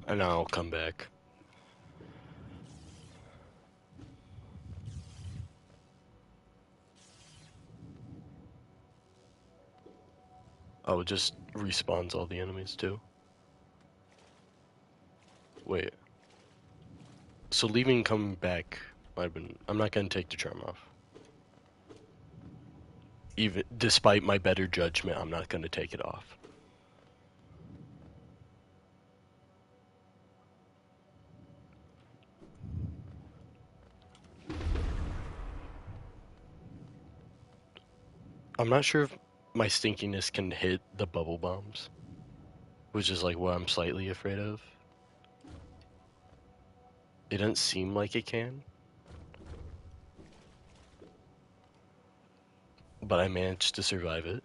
And I'll come back. Oh, it just respawns all the enemies, too. Wait. So leaving and coming back might have been... I'm not gonna take the charm off. Even despite my better judgment, I'm not gonna take it off. I'm not sure if my stinkiness can hit the bubble bombs, which is like what I'm slightly afraid of. It doesn't seem like it can, but I managed to survive it.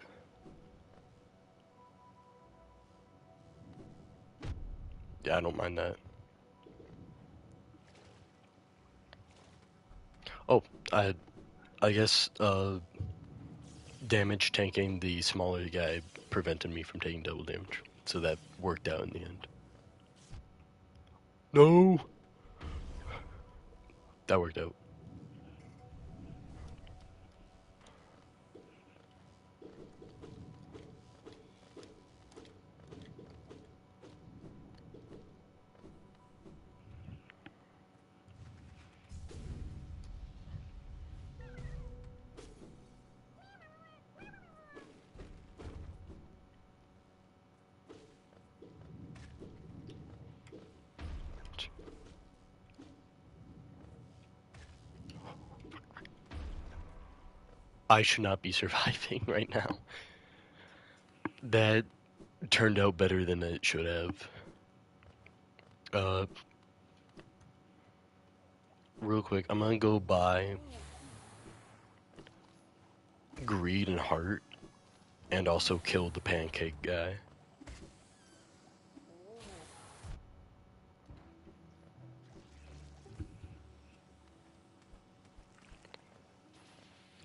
Yeah, I don't mind that. Oh, I guess damage tanking the smaller guy prevented me from taking double damage, so that worked out in the end. No, that worked out. I should not be surviving right now. That turned out better than it should have. Uh, Real quick, I'm gonna go buy greed and heart, and also kill the pancake guy.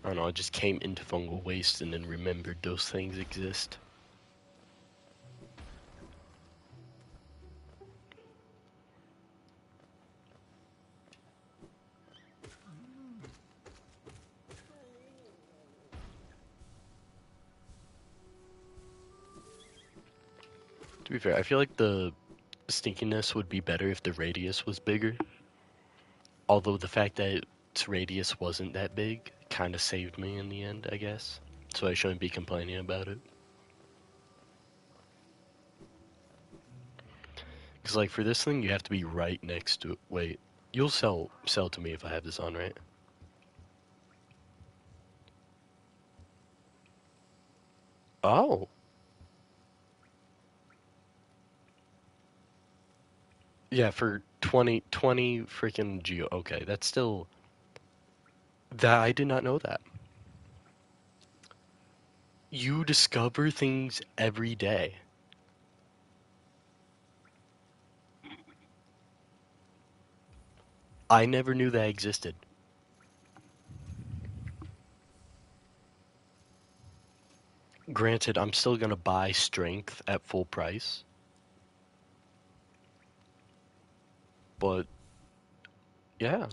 I don't know, I just came into fungal waste and then remembered those things exist. To be fair, I feel like the stinkiness would be better if the radius was bigger. Although the fact that its radius wasn't that big kind of saved me in the end, I guess. So I shouldn't be complaining about it. Because like for this thing, you have to be right next to it. Wait, you'll sell to me if I have this on, right? Oh. Yeah, for 20 freaking geo. Okay, that's still... That I did not know that. You discover things every day. I never knew that existed. Granted, I'm still gonna buy strength at full price, but yeah.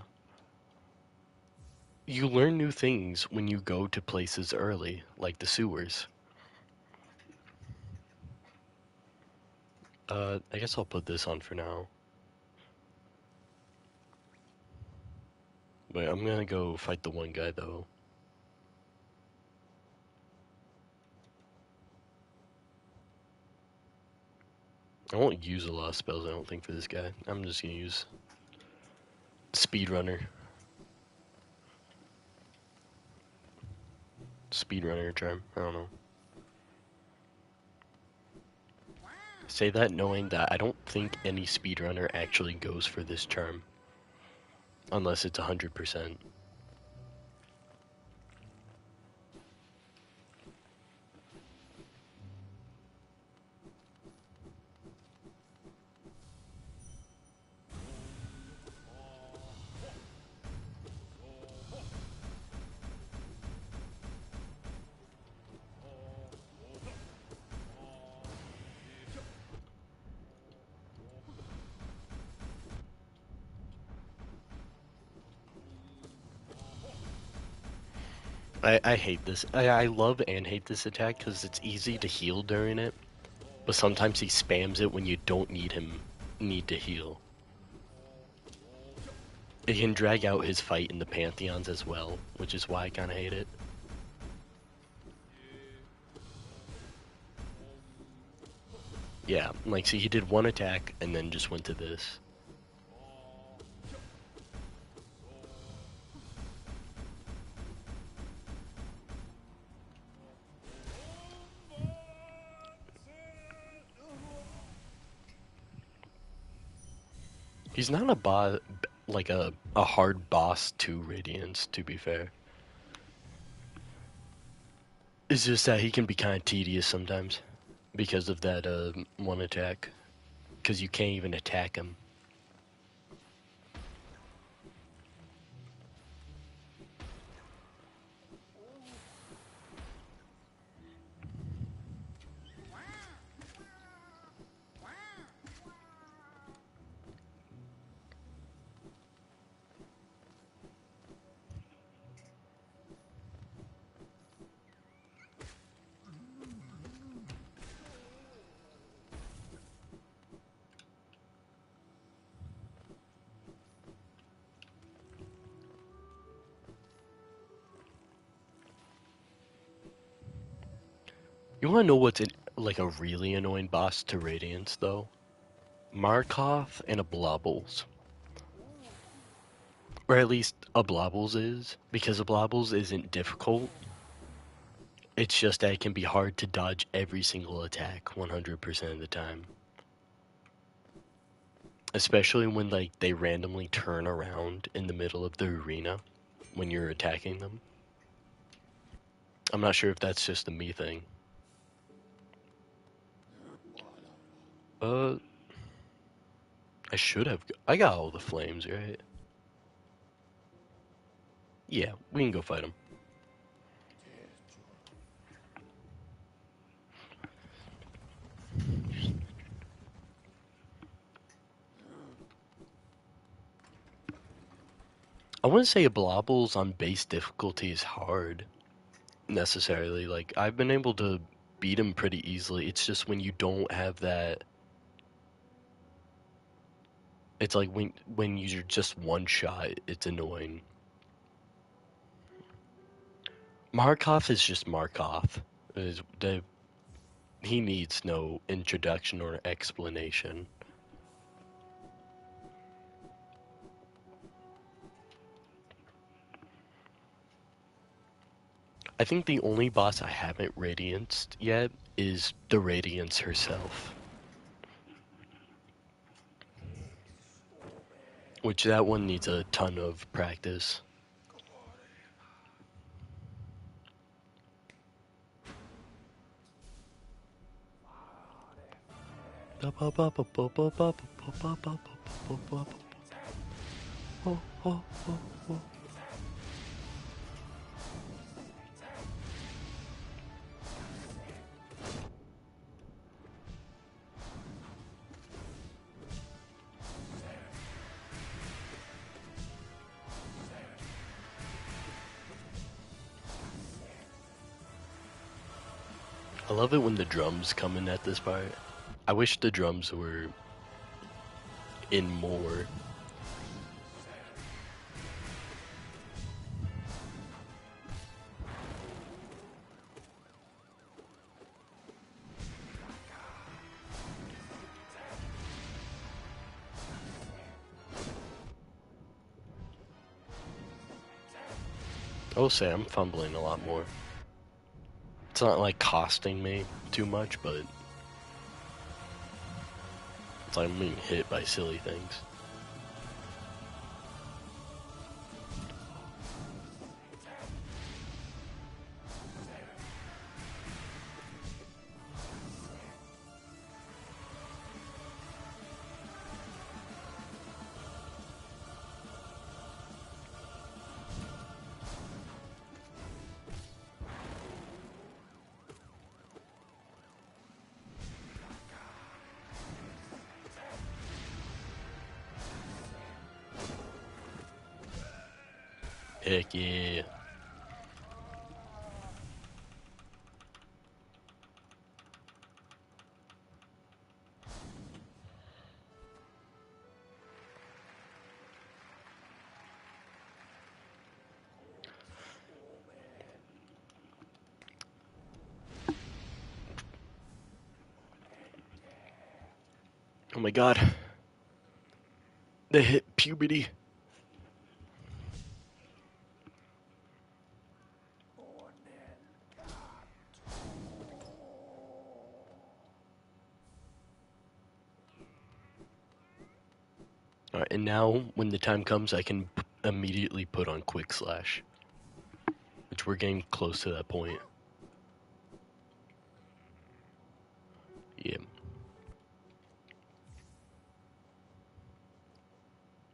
You learn new things when you go to places early, like the sewers. I guess I'll put this on for now. Wait, I'm gonna go fight the one guy though. I won't use a lot of spells, I don't think, for this guy. I'm just gonna use Speedrunner. Speedrunner charm. I don't know. Say that knowing that I don't think any speedrunner actually goes for this charm. Unless it's 100%. I hate this. I love and hate this attack because it's easy to heal during it, but sometimes he spams it when you don't need to heal. It can drag out his fight in the Pantheons as well, which is why I kinda hate it. Yeah, like see he did one attack and then just went to this. He's not a boss, like a hard boss to Radiance, to be fair. It's just that he can be kind of tedious sometimes because of that one attack. Because you can't even attack him. You want to know what's like a really annoying boss to Radiance, though? Markoth and a Blobbles. Or at least a Blobbles is, because a Blobbles isn't difficult. It's just that it can be hard to dodge every single attack 100% of the time. Especially when like they randomly turn around in the middle of the arena when you're attacking them. I'm not sure if that's just a me thing. I should have. I got all the flames, right? Yeah, we can go fight him. I wouldn't say a Blobbles on base difficulty is hard, necessarily. Like, I've been able to beat him pretty easily. It's just when you don't have that... It's like when you're just one shot, it's annoying. Markov is just Markov. He needs no introduction or explanation. I think the only boss I haven't Radianced yet is the Radiance herself. Which that one needs a ton of practice. I love it when the drums come in at this part. I wish the drums were in more. I will say I'm fumbling a lot more. It's not like costing me too much, but it's like I'm being hit by silly things. Heck yeah. Oh my god. They hit puberty. Alright, and now when the time comes, I can immediately put on Quick Slash. Which we're getting close to that point. Yeah.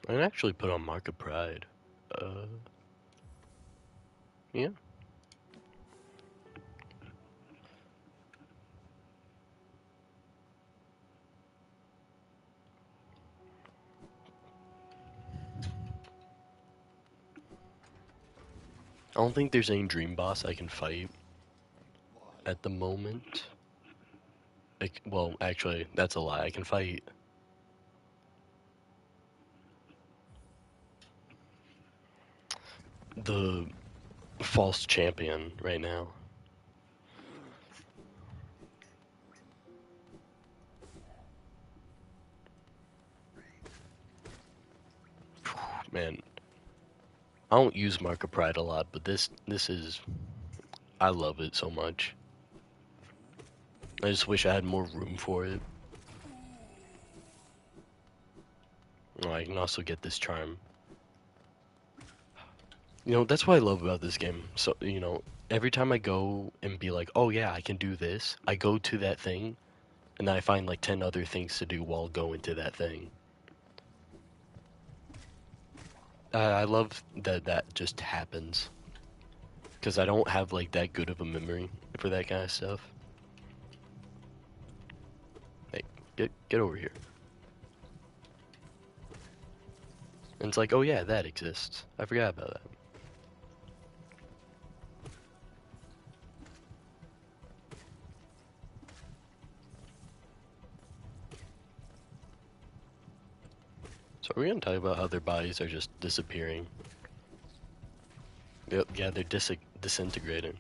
I can actually put on Mark of Pride. Yeah. I don't think there's any dream boss I can fight at the moment. Like, well, actually, that's a lie. I can fight the false champion right now. Man, I don't use Mark of Pride a lot, but this is, I love it so much. I just wish I had more room for it. Oh, I can also get this charm. You know, that's what I love about this game. So, you know, every time I go and be like, oh yeah, I can do this, I go to that thing, and then I find like 10 other things to do while going to that thing. I love that that just happens. Because I don't have like that good of a memory for that kind of stuff. Hey, get over here. And it's like, oh yeah, that exists. I forgot about that. So are we gonna talk about how their bodies are just disappearing? Yep, yeah, they're disintegrating.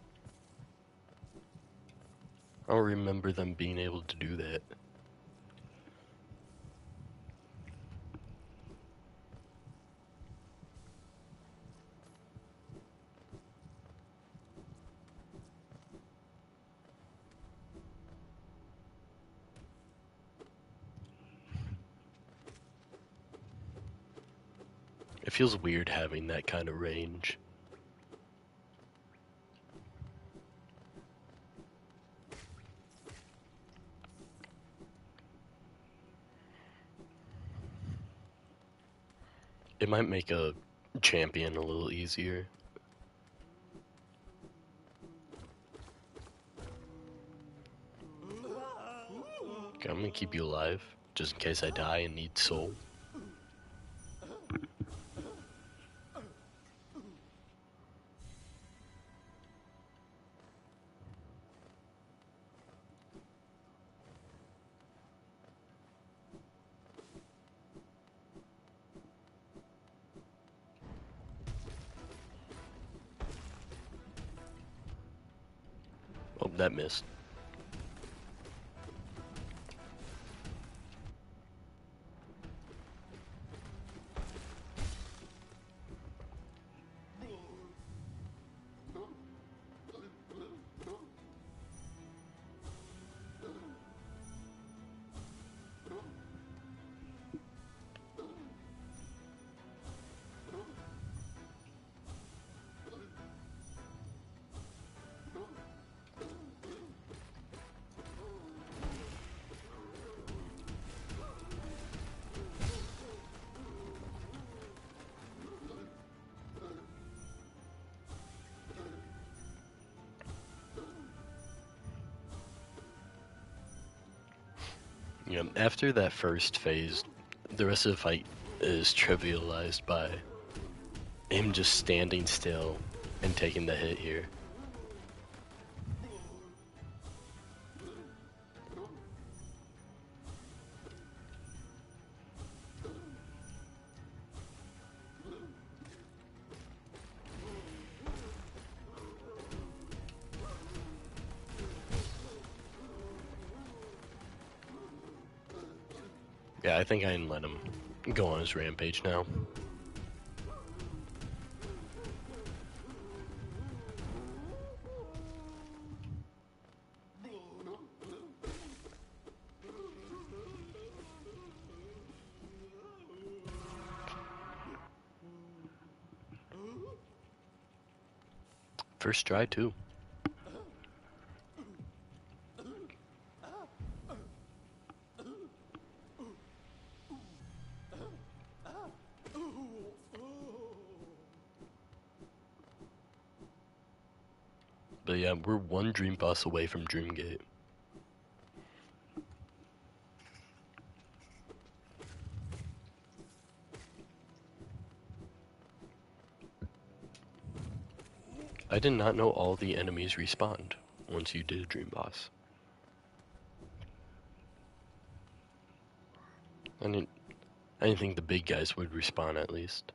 I don't remember them being able to do that. It feels weird having that kind of range. It might make a champion a little easier. Okay, I'm gonna keep you alive, just in case I die and need soul. Oh, that missed. After that first phase, the rest of the fight is trivialized by him just standing still and taking the hit here. Yeah, I think I can let him go on his rampage now. First try, too. But yeah, we're one Dream Boss away from Dreamgate. I did not know all the enemies respawned once you did a Dream Boss. I didn't think the big guys would respawn at least.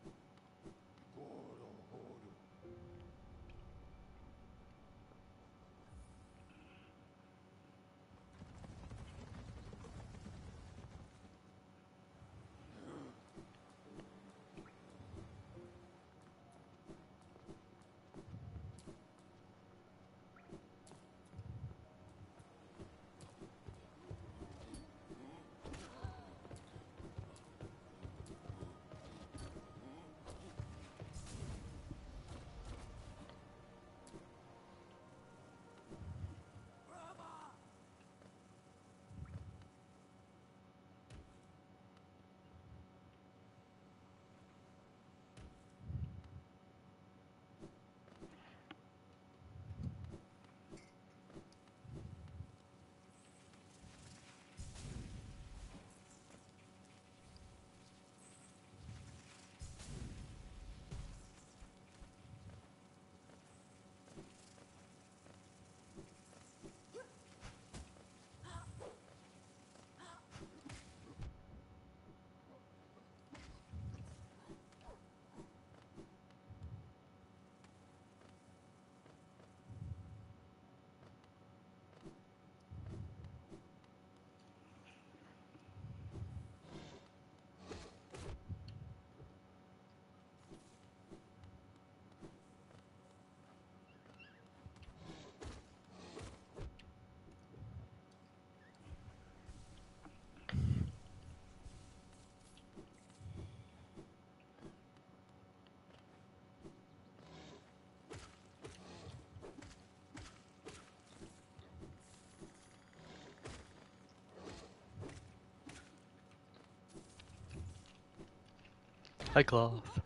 Hi, Cloth.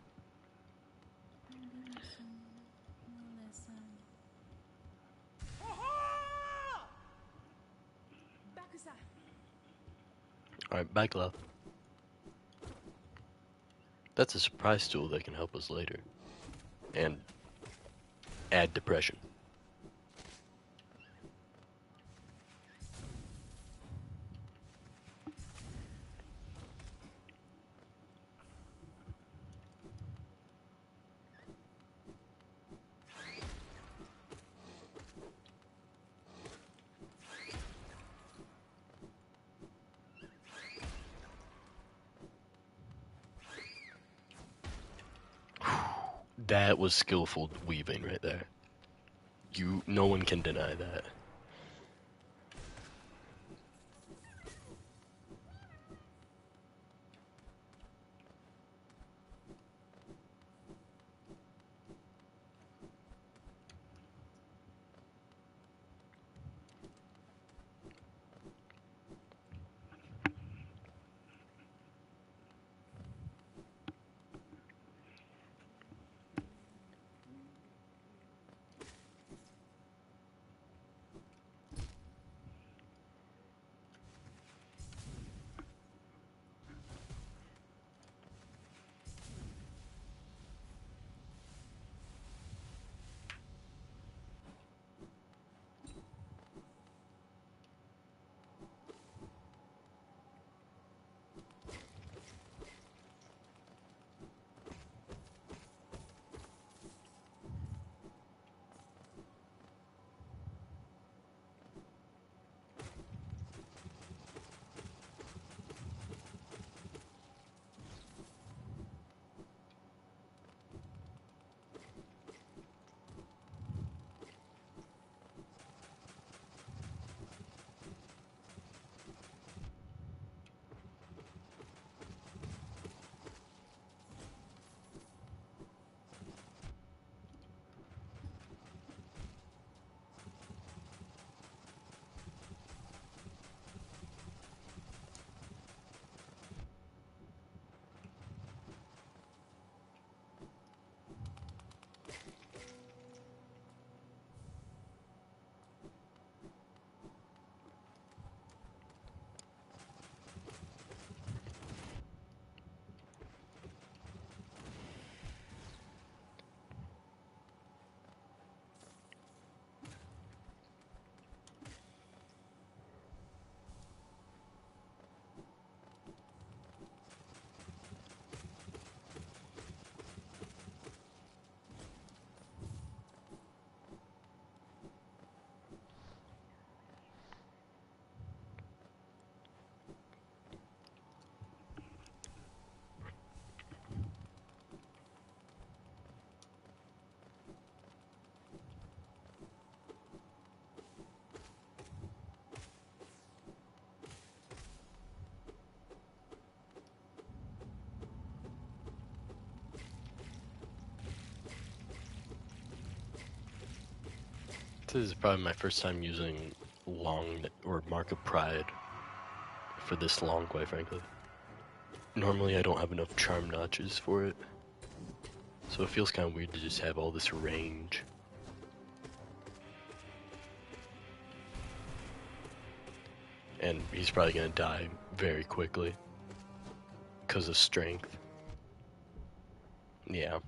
Alright, bye, Cloth. That's a surprise tool that can help us later. And add depression. That was skillful weaving right there. No one can deny that. This is probably my first time using long or Mark of Pride for this long, quite frankly. Normally I don't have enough charm notches for it, so it feels kind of weird to just have all this range. And he's probably gonna die very quickly because of strength. Yeah.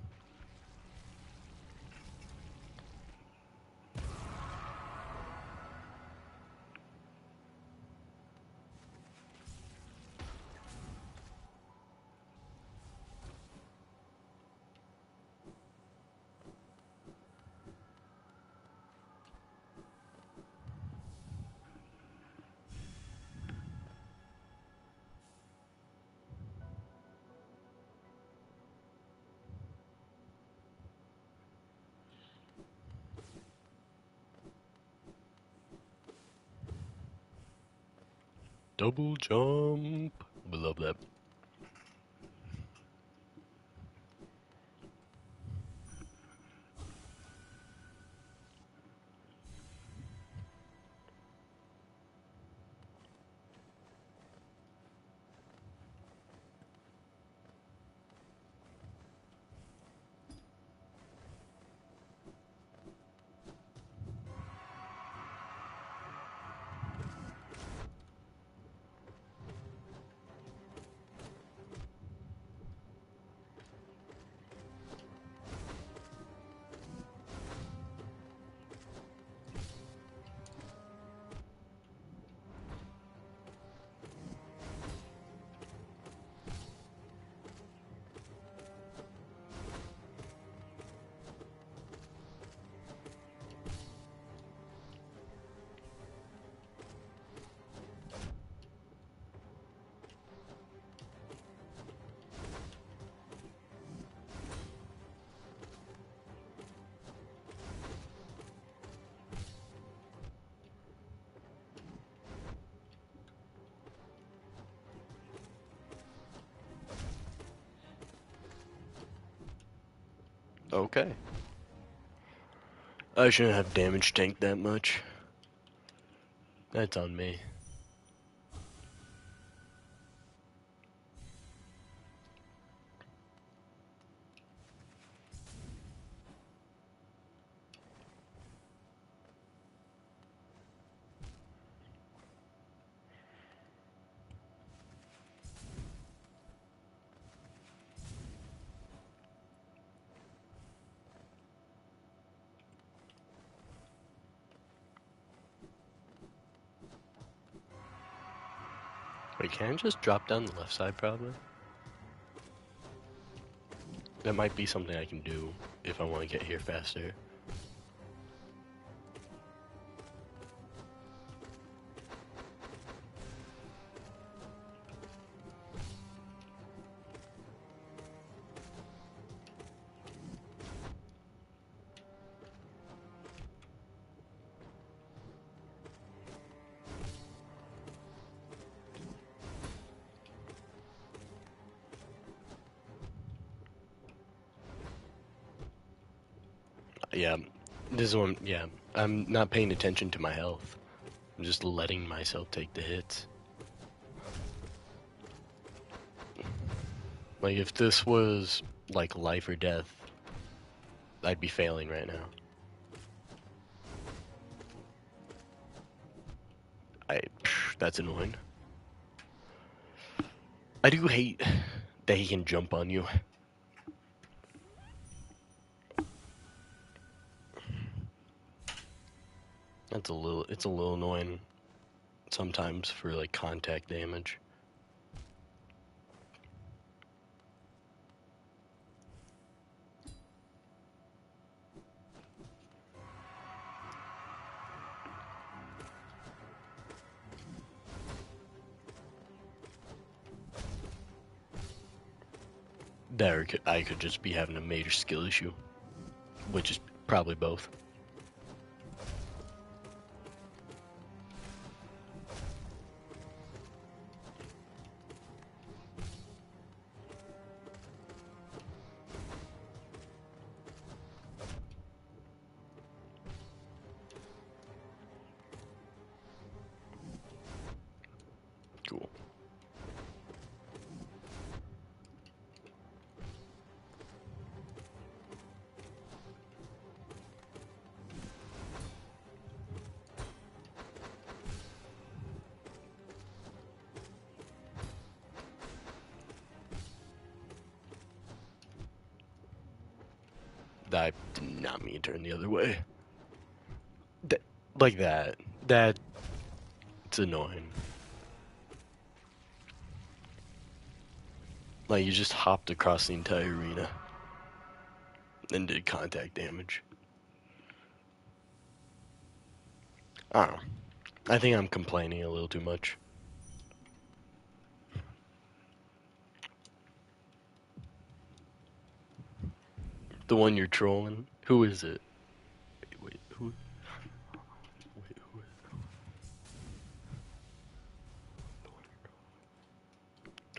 Double jump. We love that. Okay. I shouldn't have damage tanked that much. That's on me. Wait, can I just drop down the left side probably? That might be something I can do if I want to get here faster. Yeah, this is one, yeah. I'm not paying attention to my health. I'm just letting myself take the hits. Like, if this was, like, life or death, I'd be failing right now. That's annoying. I do hate that he can jump on you. It's a little annoying sometimes for, like, contact damage. There, I could just be having a major skill issue, which is probably both. I did not mean to turn the other way. That, like that. That's annoying. Like, you just hopped across the entire arena and did contact damage. I don't know. I think I'm complaining a little too much. The one you're trolling? Who is it? Wait, who? Wait, who is it?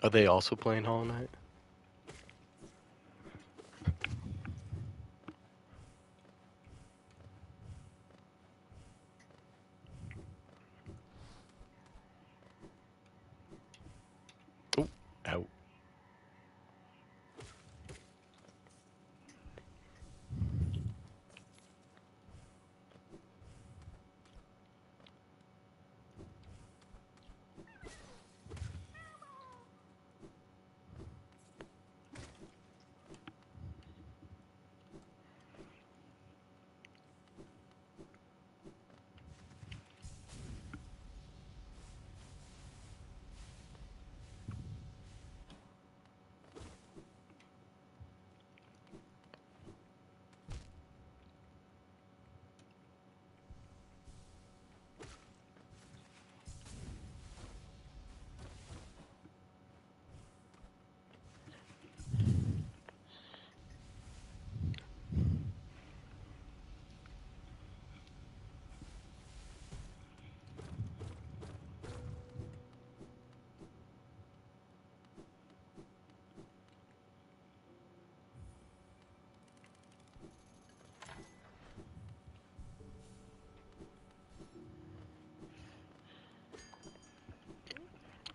Are they also playing Hollow Knight? Oh, out.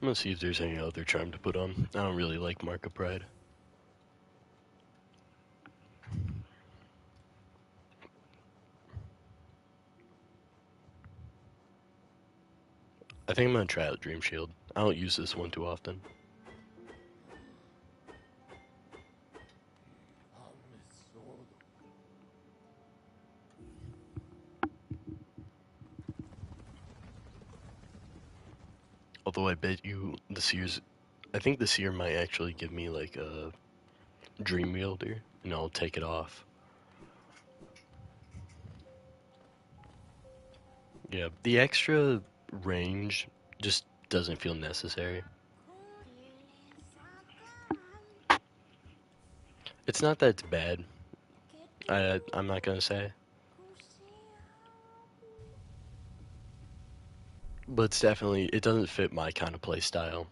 I'm gonna see if there's any other charm to put on. I don't really like Mark of Pride. I think I'm gonna try out Dream Shield. I don't use this one too often. Although I bet you the Seer's... I think the Seer might actually give me like a Dream Wielder, and I'll take it off. Yeah, the extra range just doesn't feel necessary. It's not that it's bad. I'm not gonna say. But it's definitely... it doesn't fit my kind of play style.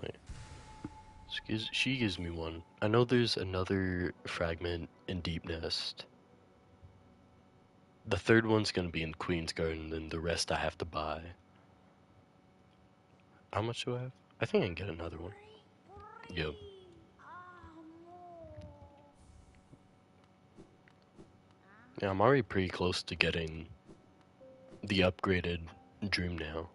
Wait. She gives me one. I know there's another fragment in Deep Nest. The third one's gonna be in Queen's Garden, and the rest I have to buy. How much do I have? I think I can get another one. Yep. Yeah, I'm already pretty close to getting the upgraded Dream now.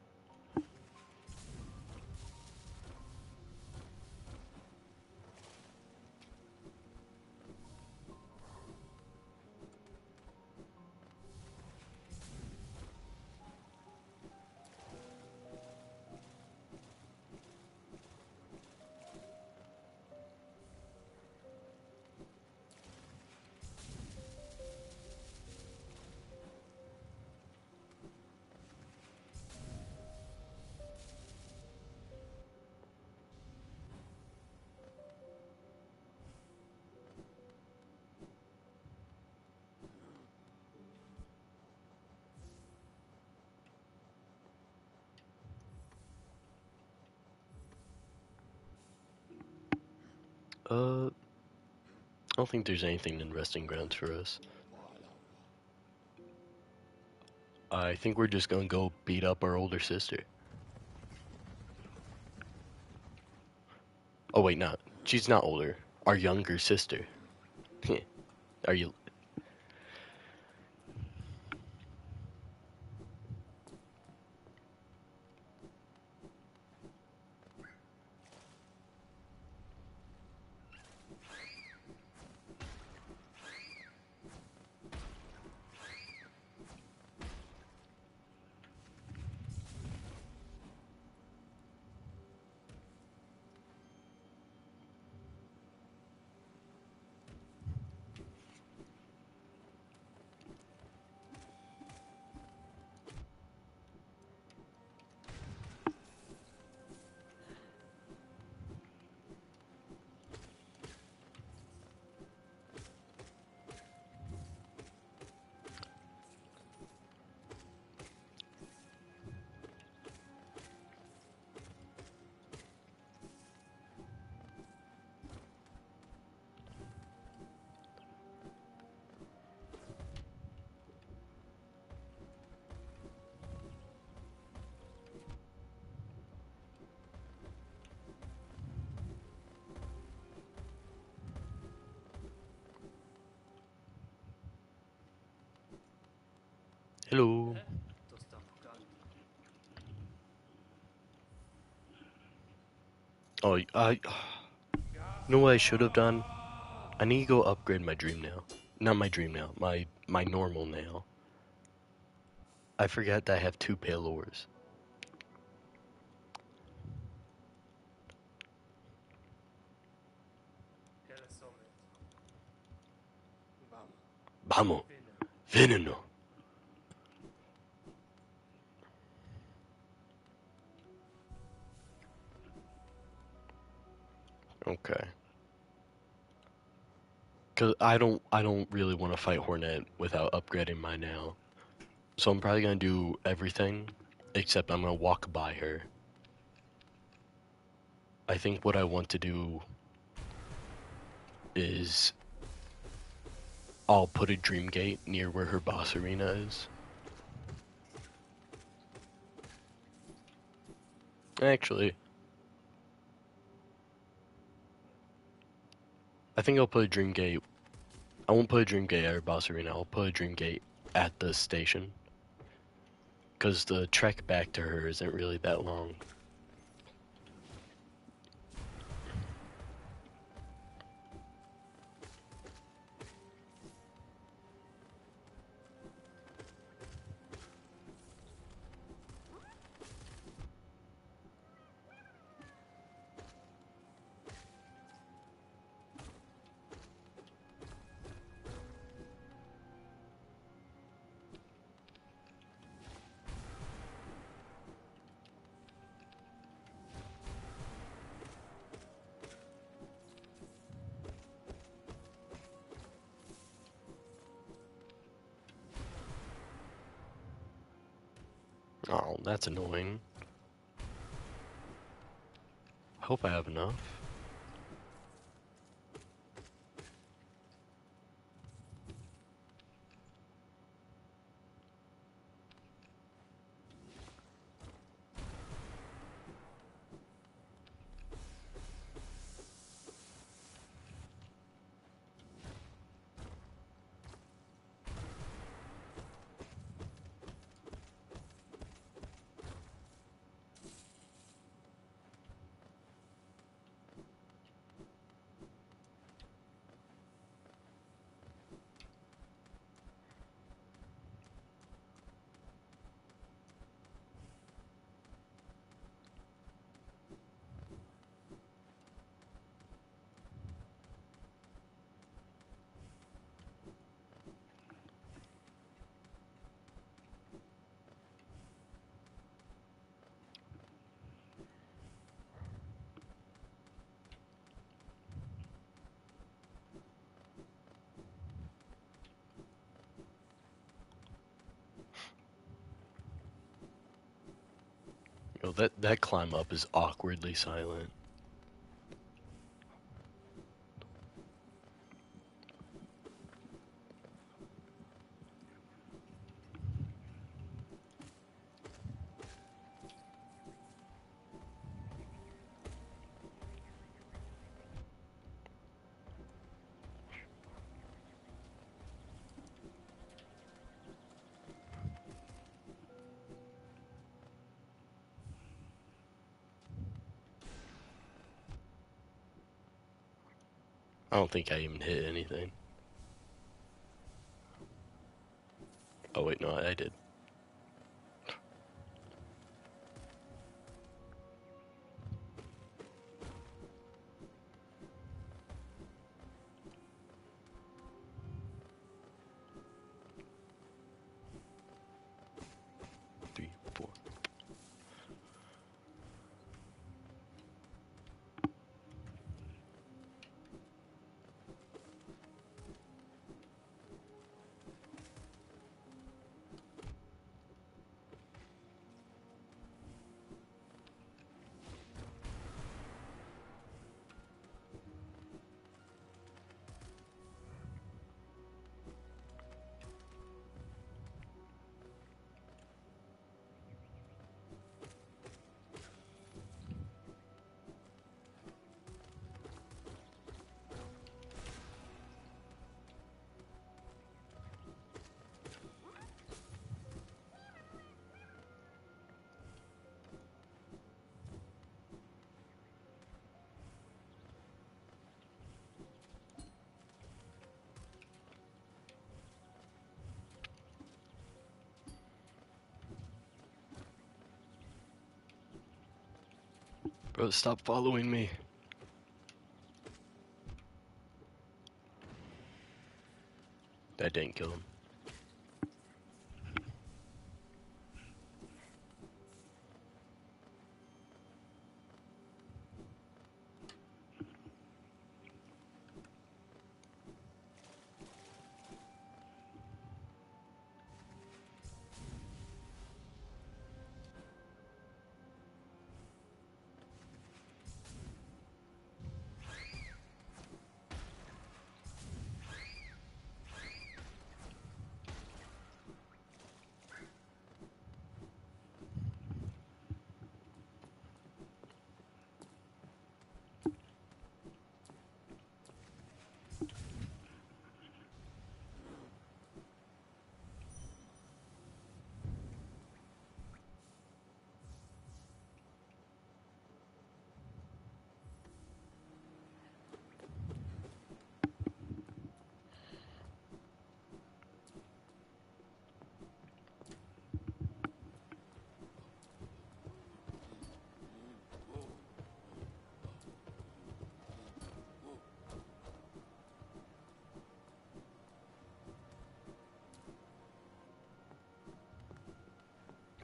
I don't think there's anything in Resting Grounds for us. I think we're just gonna go beat up our older sister. Oh wait, not. She's not older. Our younger sister. Are you? Hello. Oh, I. You know what I should have done? I need to go upgrade my dream nail. Not my dream nail. My normal nail. I forgot that I have 2 pale ores. Vamos. Veneno. Okay. Cause I don't really want to fight Hornet without upgrading my nail. So I'm probably gonna do everything, except I'm gonna walk by her. I think what I want to do is I'll put a dream gate near where her boss arena is. Actually, I think I'll put a dream gate. I won't put a dream gate at her boss arena. I'll put a dream gate at the station. Cause the trek back to her isn't really that long. Oh, that's annoying. Hope I have enough. Yo, that climb up is awkwardly silent. I don't think I even hit anything. Oh wait, no, I did. Three, four. Bro, stop following me. That didn't kill him.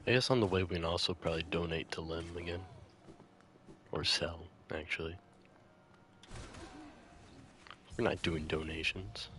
I guess on the way we can also probably donate to Lim again. Or sell, actually. We're not doing donations.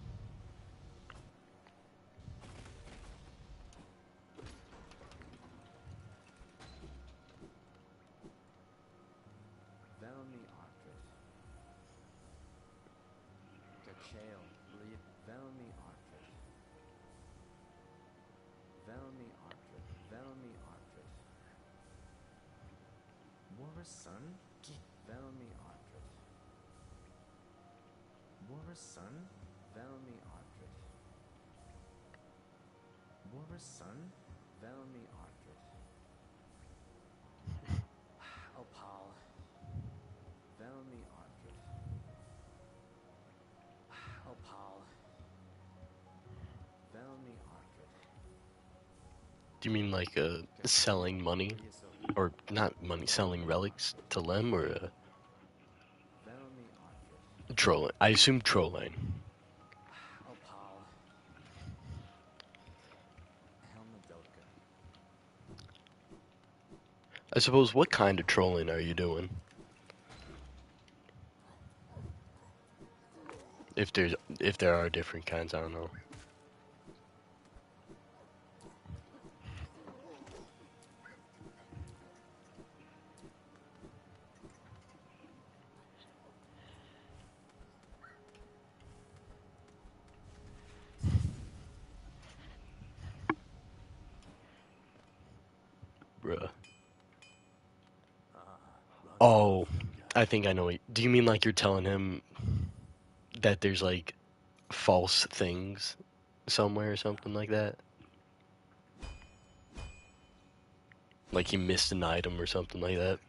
Do you mean like selling money? Or not money, selling relics to Lem, or trolling? I assume trolling. I suppose, what kind of trolling are you doing? If there are different kinds, I don't know. Bruh. Oh, I think I know. Do you mean like you're telling him that there's like false things somewhere or something like that? Like he missed an item or something like that?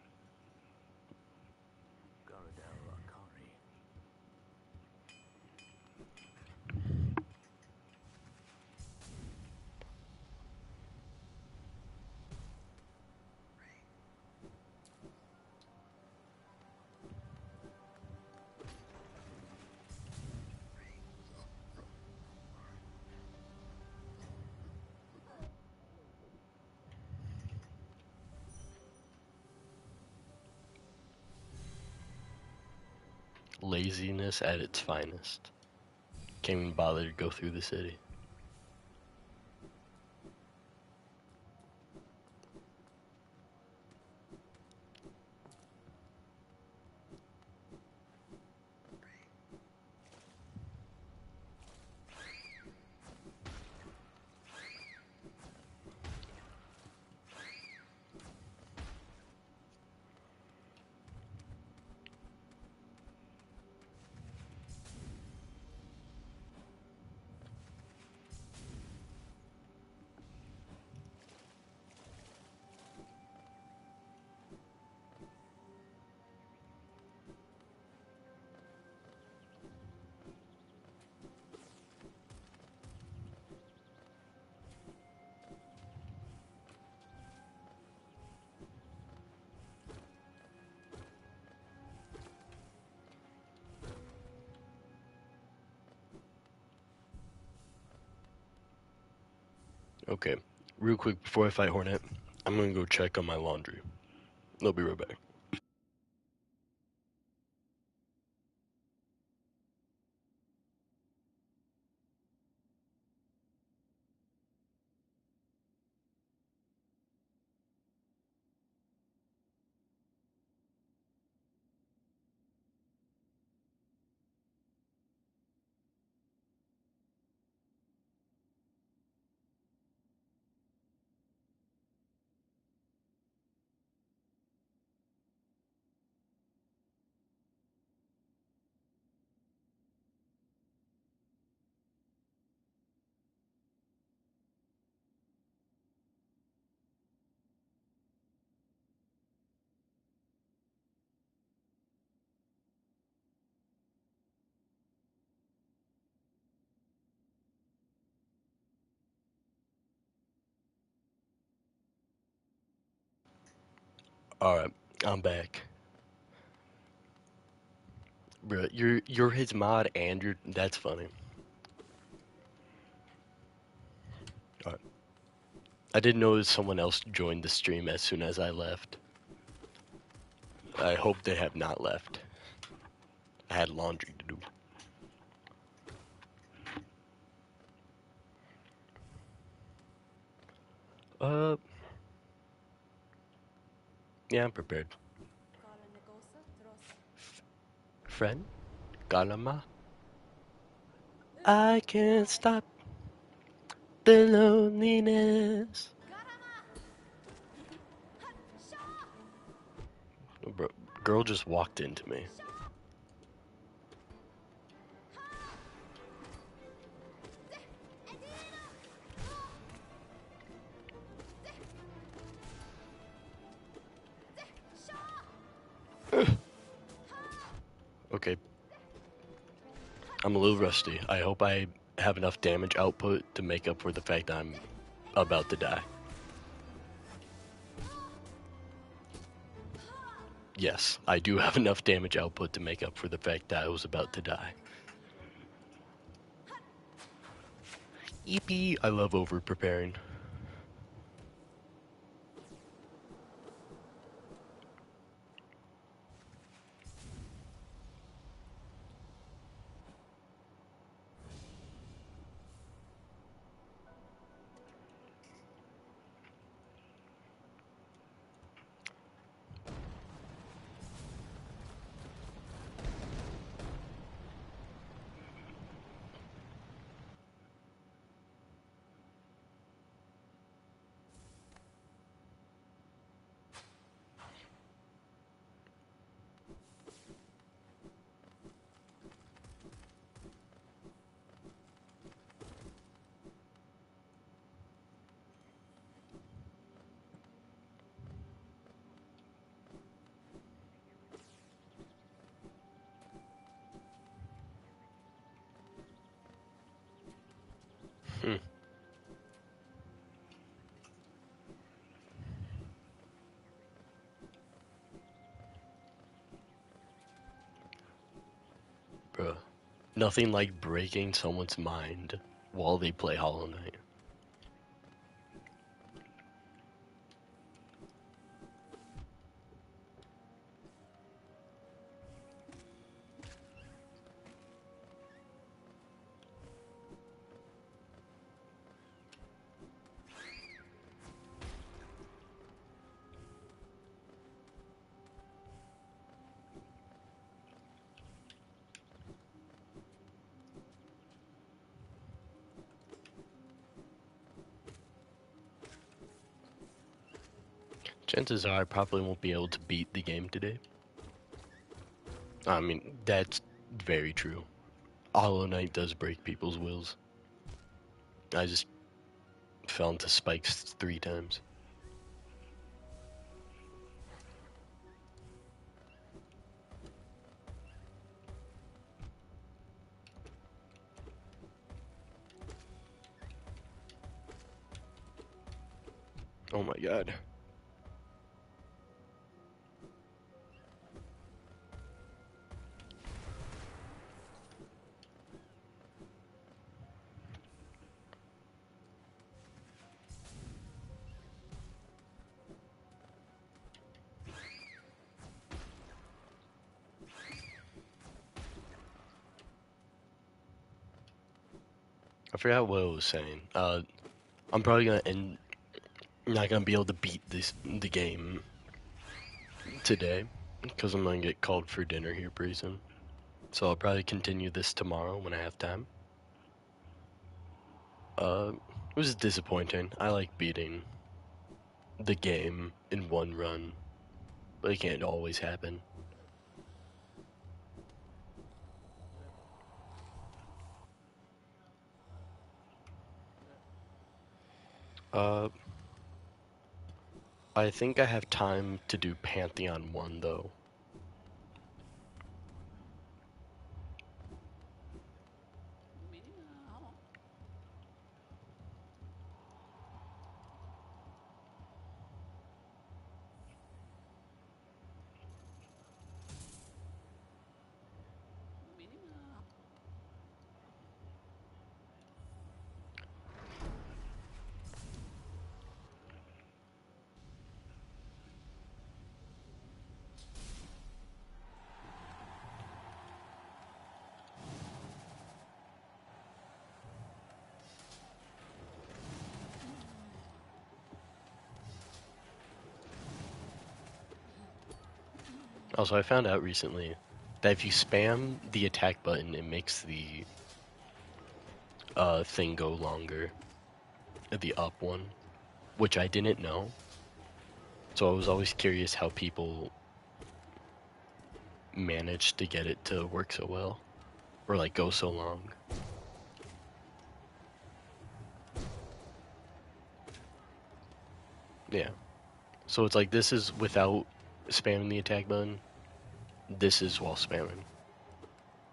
Laziness at its finest. Can't even bother to go through the city. Okay, real quick before I fight Hornet, I'm gonna go check on my laundry. I'll be right back. Alright, I'm back. Bruh, you're his mod and that's funny. Alright. I didn't notice someone else joined the stream as soon as I left. I hope they have not left. I had laundry to do. Uh, yeah, I'm prepared. Friend? Kalama? I can't stop the loneliness. Oh, bro, girl just walked into me. Okay, I'm a little rusty. I hope I have enough damage output to make up for the fact I'm about to die. Yes, I do have enough damage output to make up for the fact that I was about to die. Yippee! I love over-preparing. Bruh. Nothing like breaking someone's mind while they play Hollow Knight. Chances are I probably won't be able to beat the game today. I mean, that's very true. Hollow Knight does break people's wills. I just fell into spikes 3 times. Oh my god. I forgot what I was saying. I'm probably gonna end. Not gonna be able to beat the game today because I'm gonna get called for dinner here pretty soon. So I'll probably continue this tomorrow when I have time. It was disappointing. I like beating the game in one run, but it can't always happen. Uh, I think I have time to do Pantheon 1 though. Also, I found out recently that if you spam the attack button, it makes the thing go longer. The up one, which I didn't know. So I was always curious how people managed to get it to work so well, or like go so long. Yeah. So it's like this is without spamming the attack button. This is while spamming.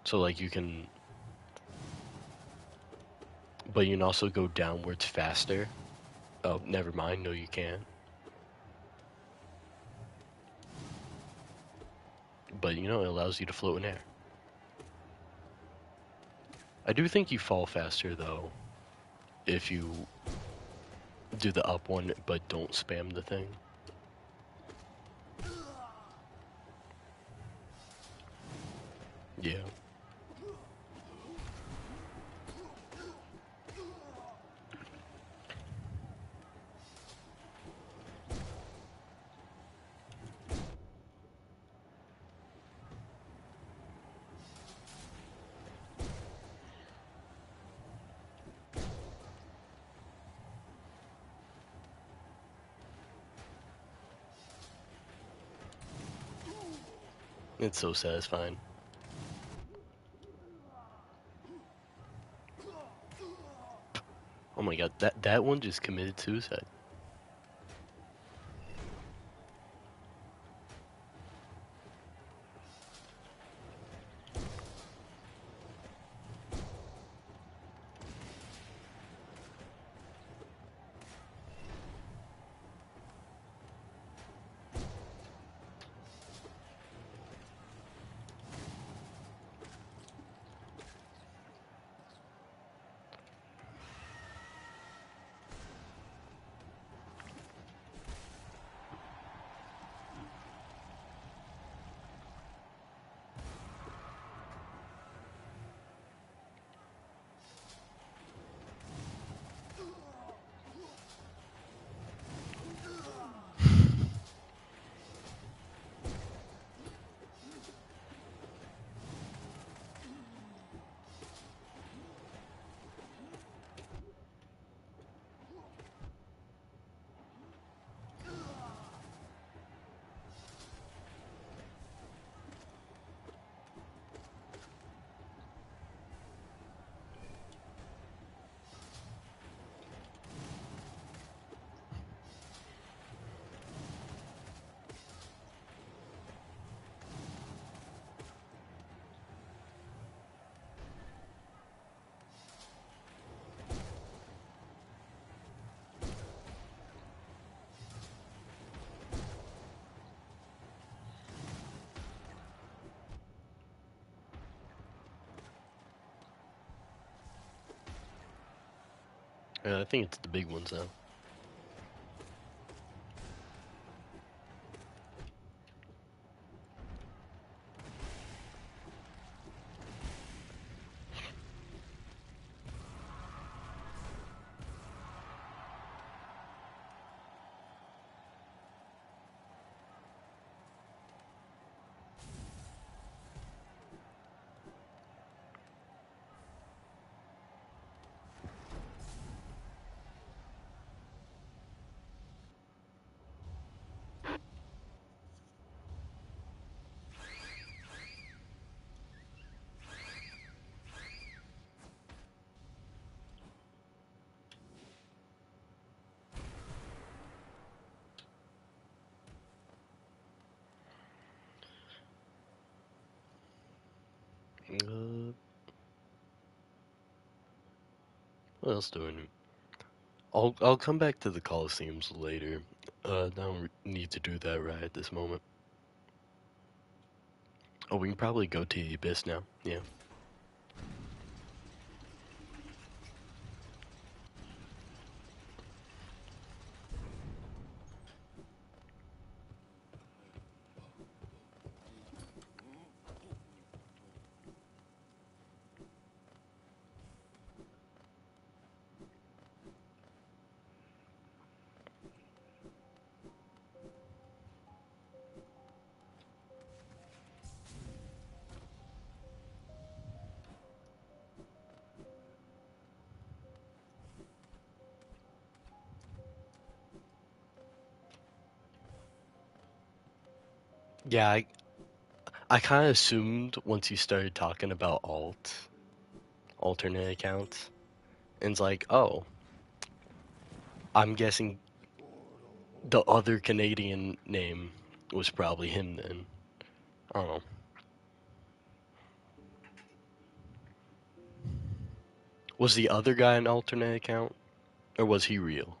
So like you can, but you can also go downwards faster. Oh, never mind. No, you can't. But you know, it allows you to float in air. I do think you fall faster though if you do the up one but don't spam the thing. Yeah. It's so satisfying. Oh my god, that one just committed suicide. I think it's the big ones now. What else do I need? I'll come back to the Colosseums later. I don't need to do that right at this moment. Oh, we can probably go to the Abyss now. Yeah. Yeah, I kind of assumed once you started talking about alternate accounts, and it's like, oh, I'm guessing the other Canadian name was probably him then. I don't know. Was the other guy an alternate account, or was he real?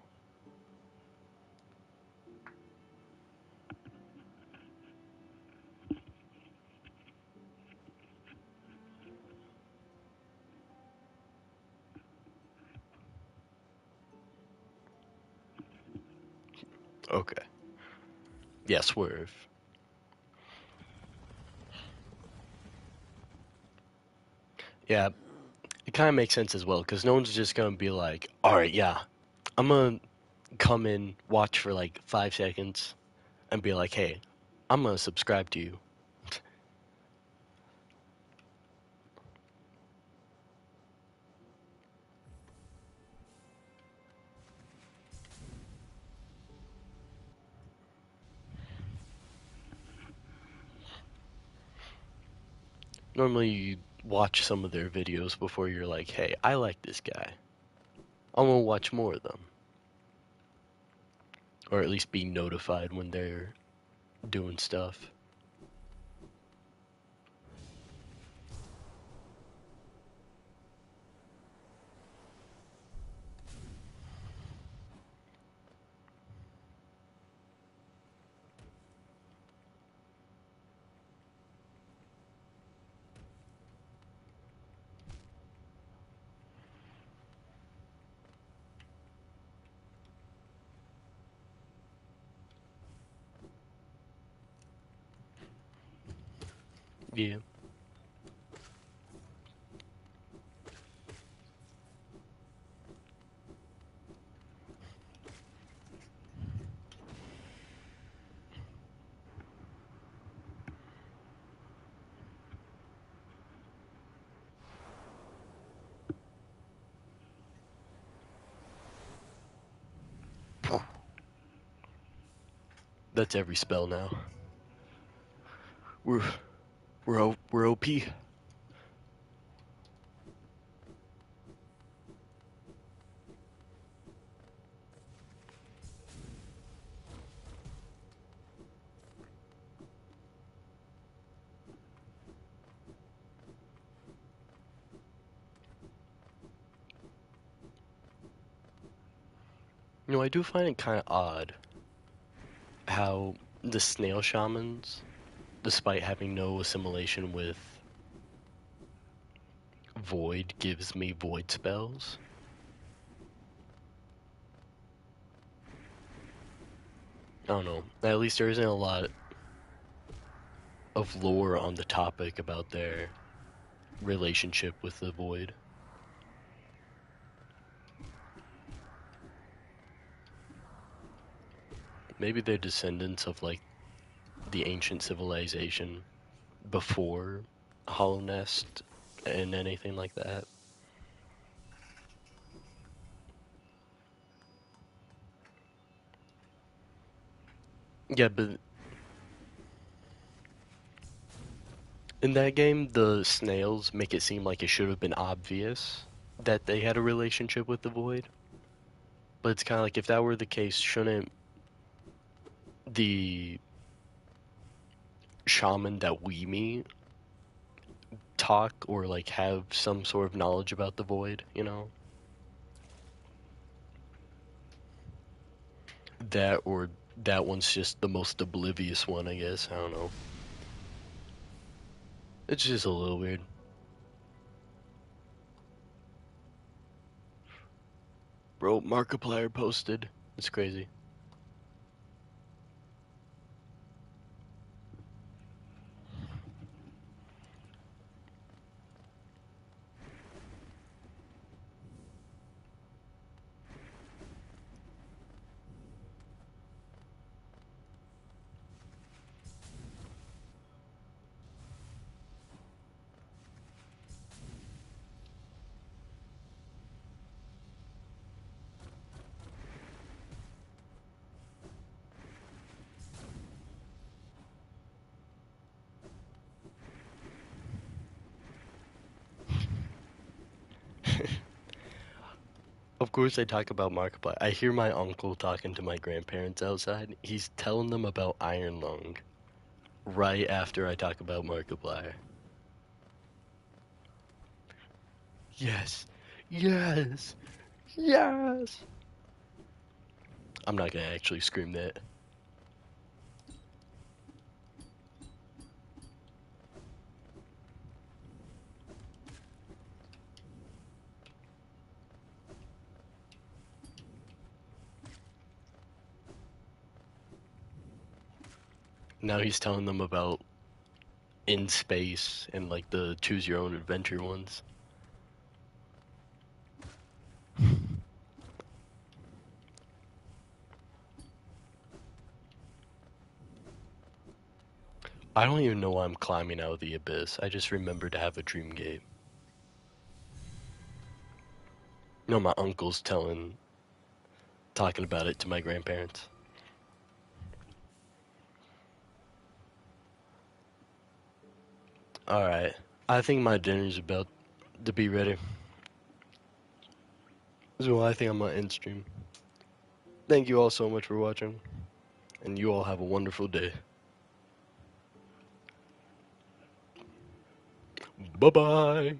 Okay. Yeah, Swerve. Yeah, it kind of makes sense as well, because no one's just gonna be like, alright, yeah, I'm gonna come in, watch for like 5 seconds, and be like, hey, I'm gonna subscribe to you. Normally, you watch some of their videos before you're like, hey, I like this guy. I'm gonna watch more of them. Or at least be notified when they're doing stuff. Yeah. That's every spell now. We're we're OP. You know, I do find it kind of odd how the snail shamans, despite having no assimilation with void, gives me void spells. I don't know. At least there isn't a lot of lore on the topic about their relationship with the void. Maybe they're descendants of like the ancient civilization before Hallownest and anything like that. Yeah, but in that game, the snails make it seem like it should have been obvious that they had a relationship with the void. But it's kind of like if that were the case, shouldn't the shaman that we meet talk or like have some sort of knowledge about the void, you know? That or that one's just the most oblivious one, I guess. I don't know. It's just a little weird. Bro, Markiplier posted. It's crazy. Of course, I talk about Markiplier. I hear my uncle talking to my grandparents outside. He's telling them about Iron Lung right after I talk about Markiplier. Yes, yes, yes. I'm not gonna actually scream that. Now he's telling them about in space and like the choose your own adventure ones. I don't even know why I'm climbing out of the abyss. I just remember to have a dream gate. No, my uncle's talking about it to my grandparents. Alright, I think my dinner's about to be ready. So I think I'm gonna end stream. Thank you all so much for watching, and you all have a wonderful day. Bye bye!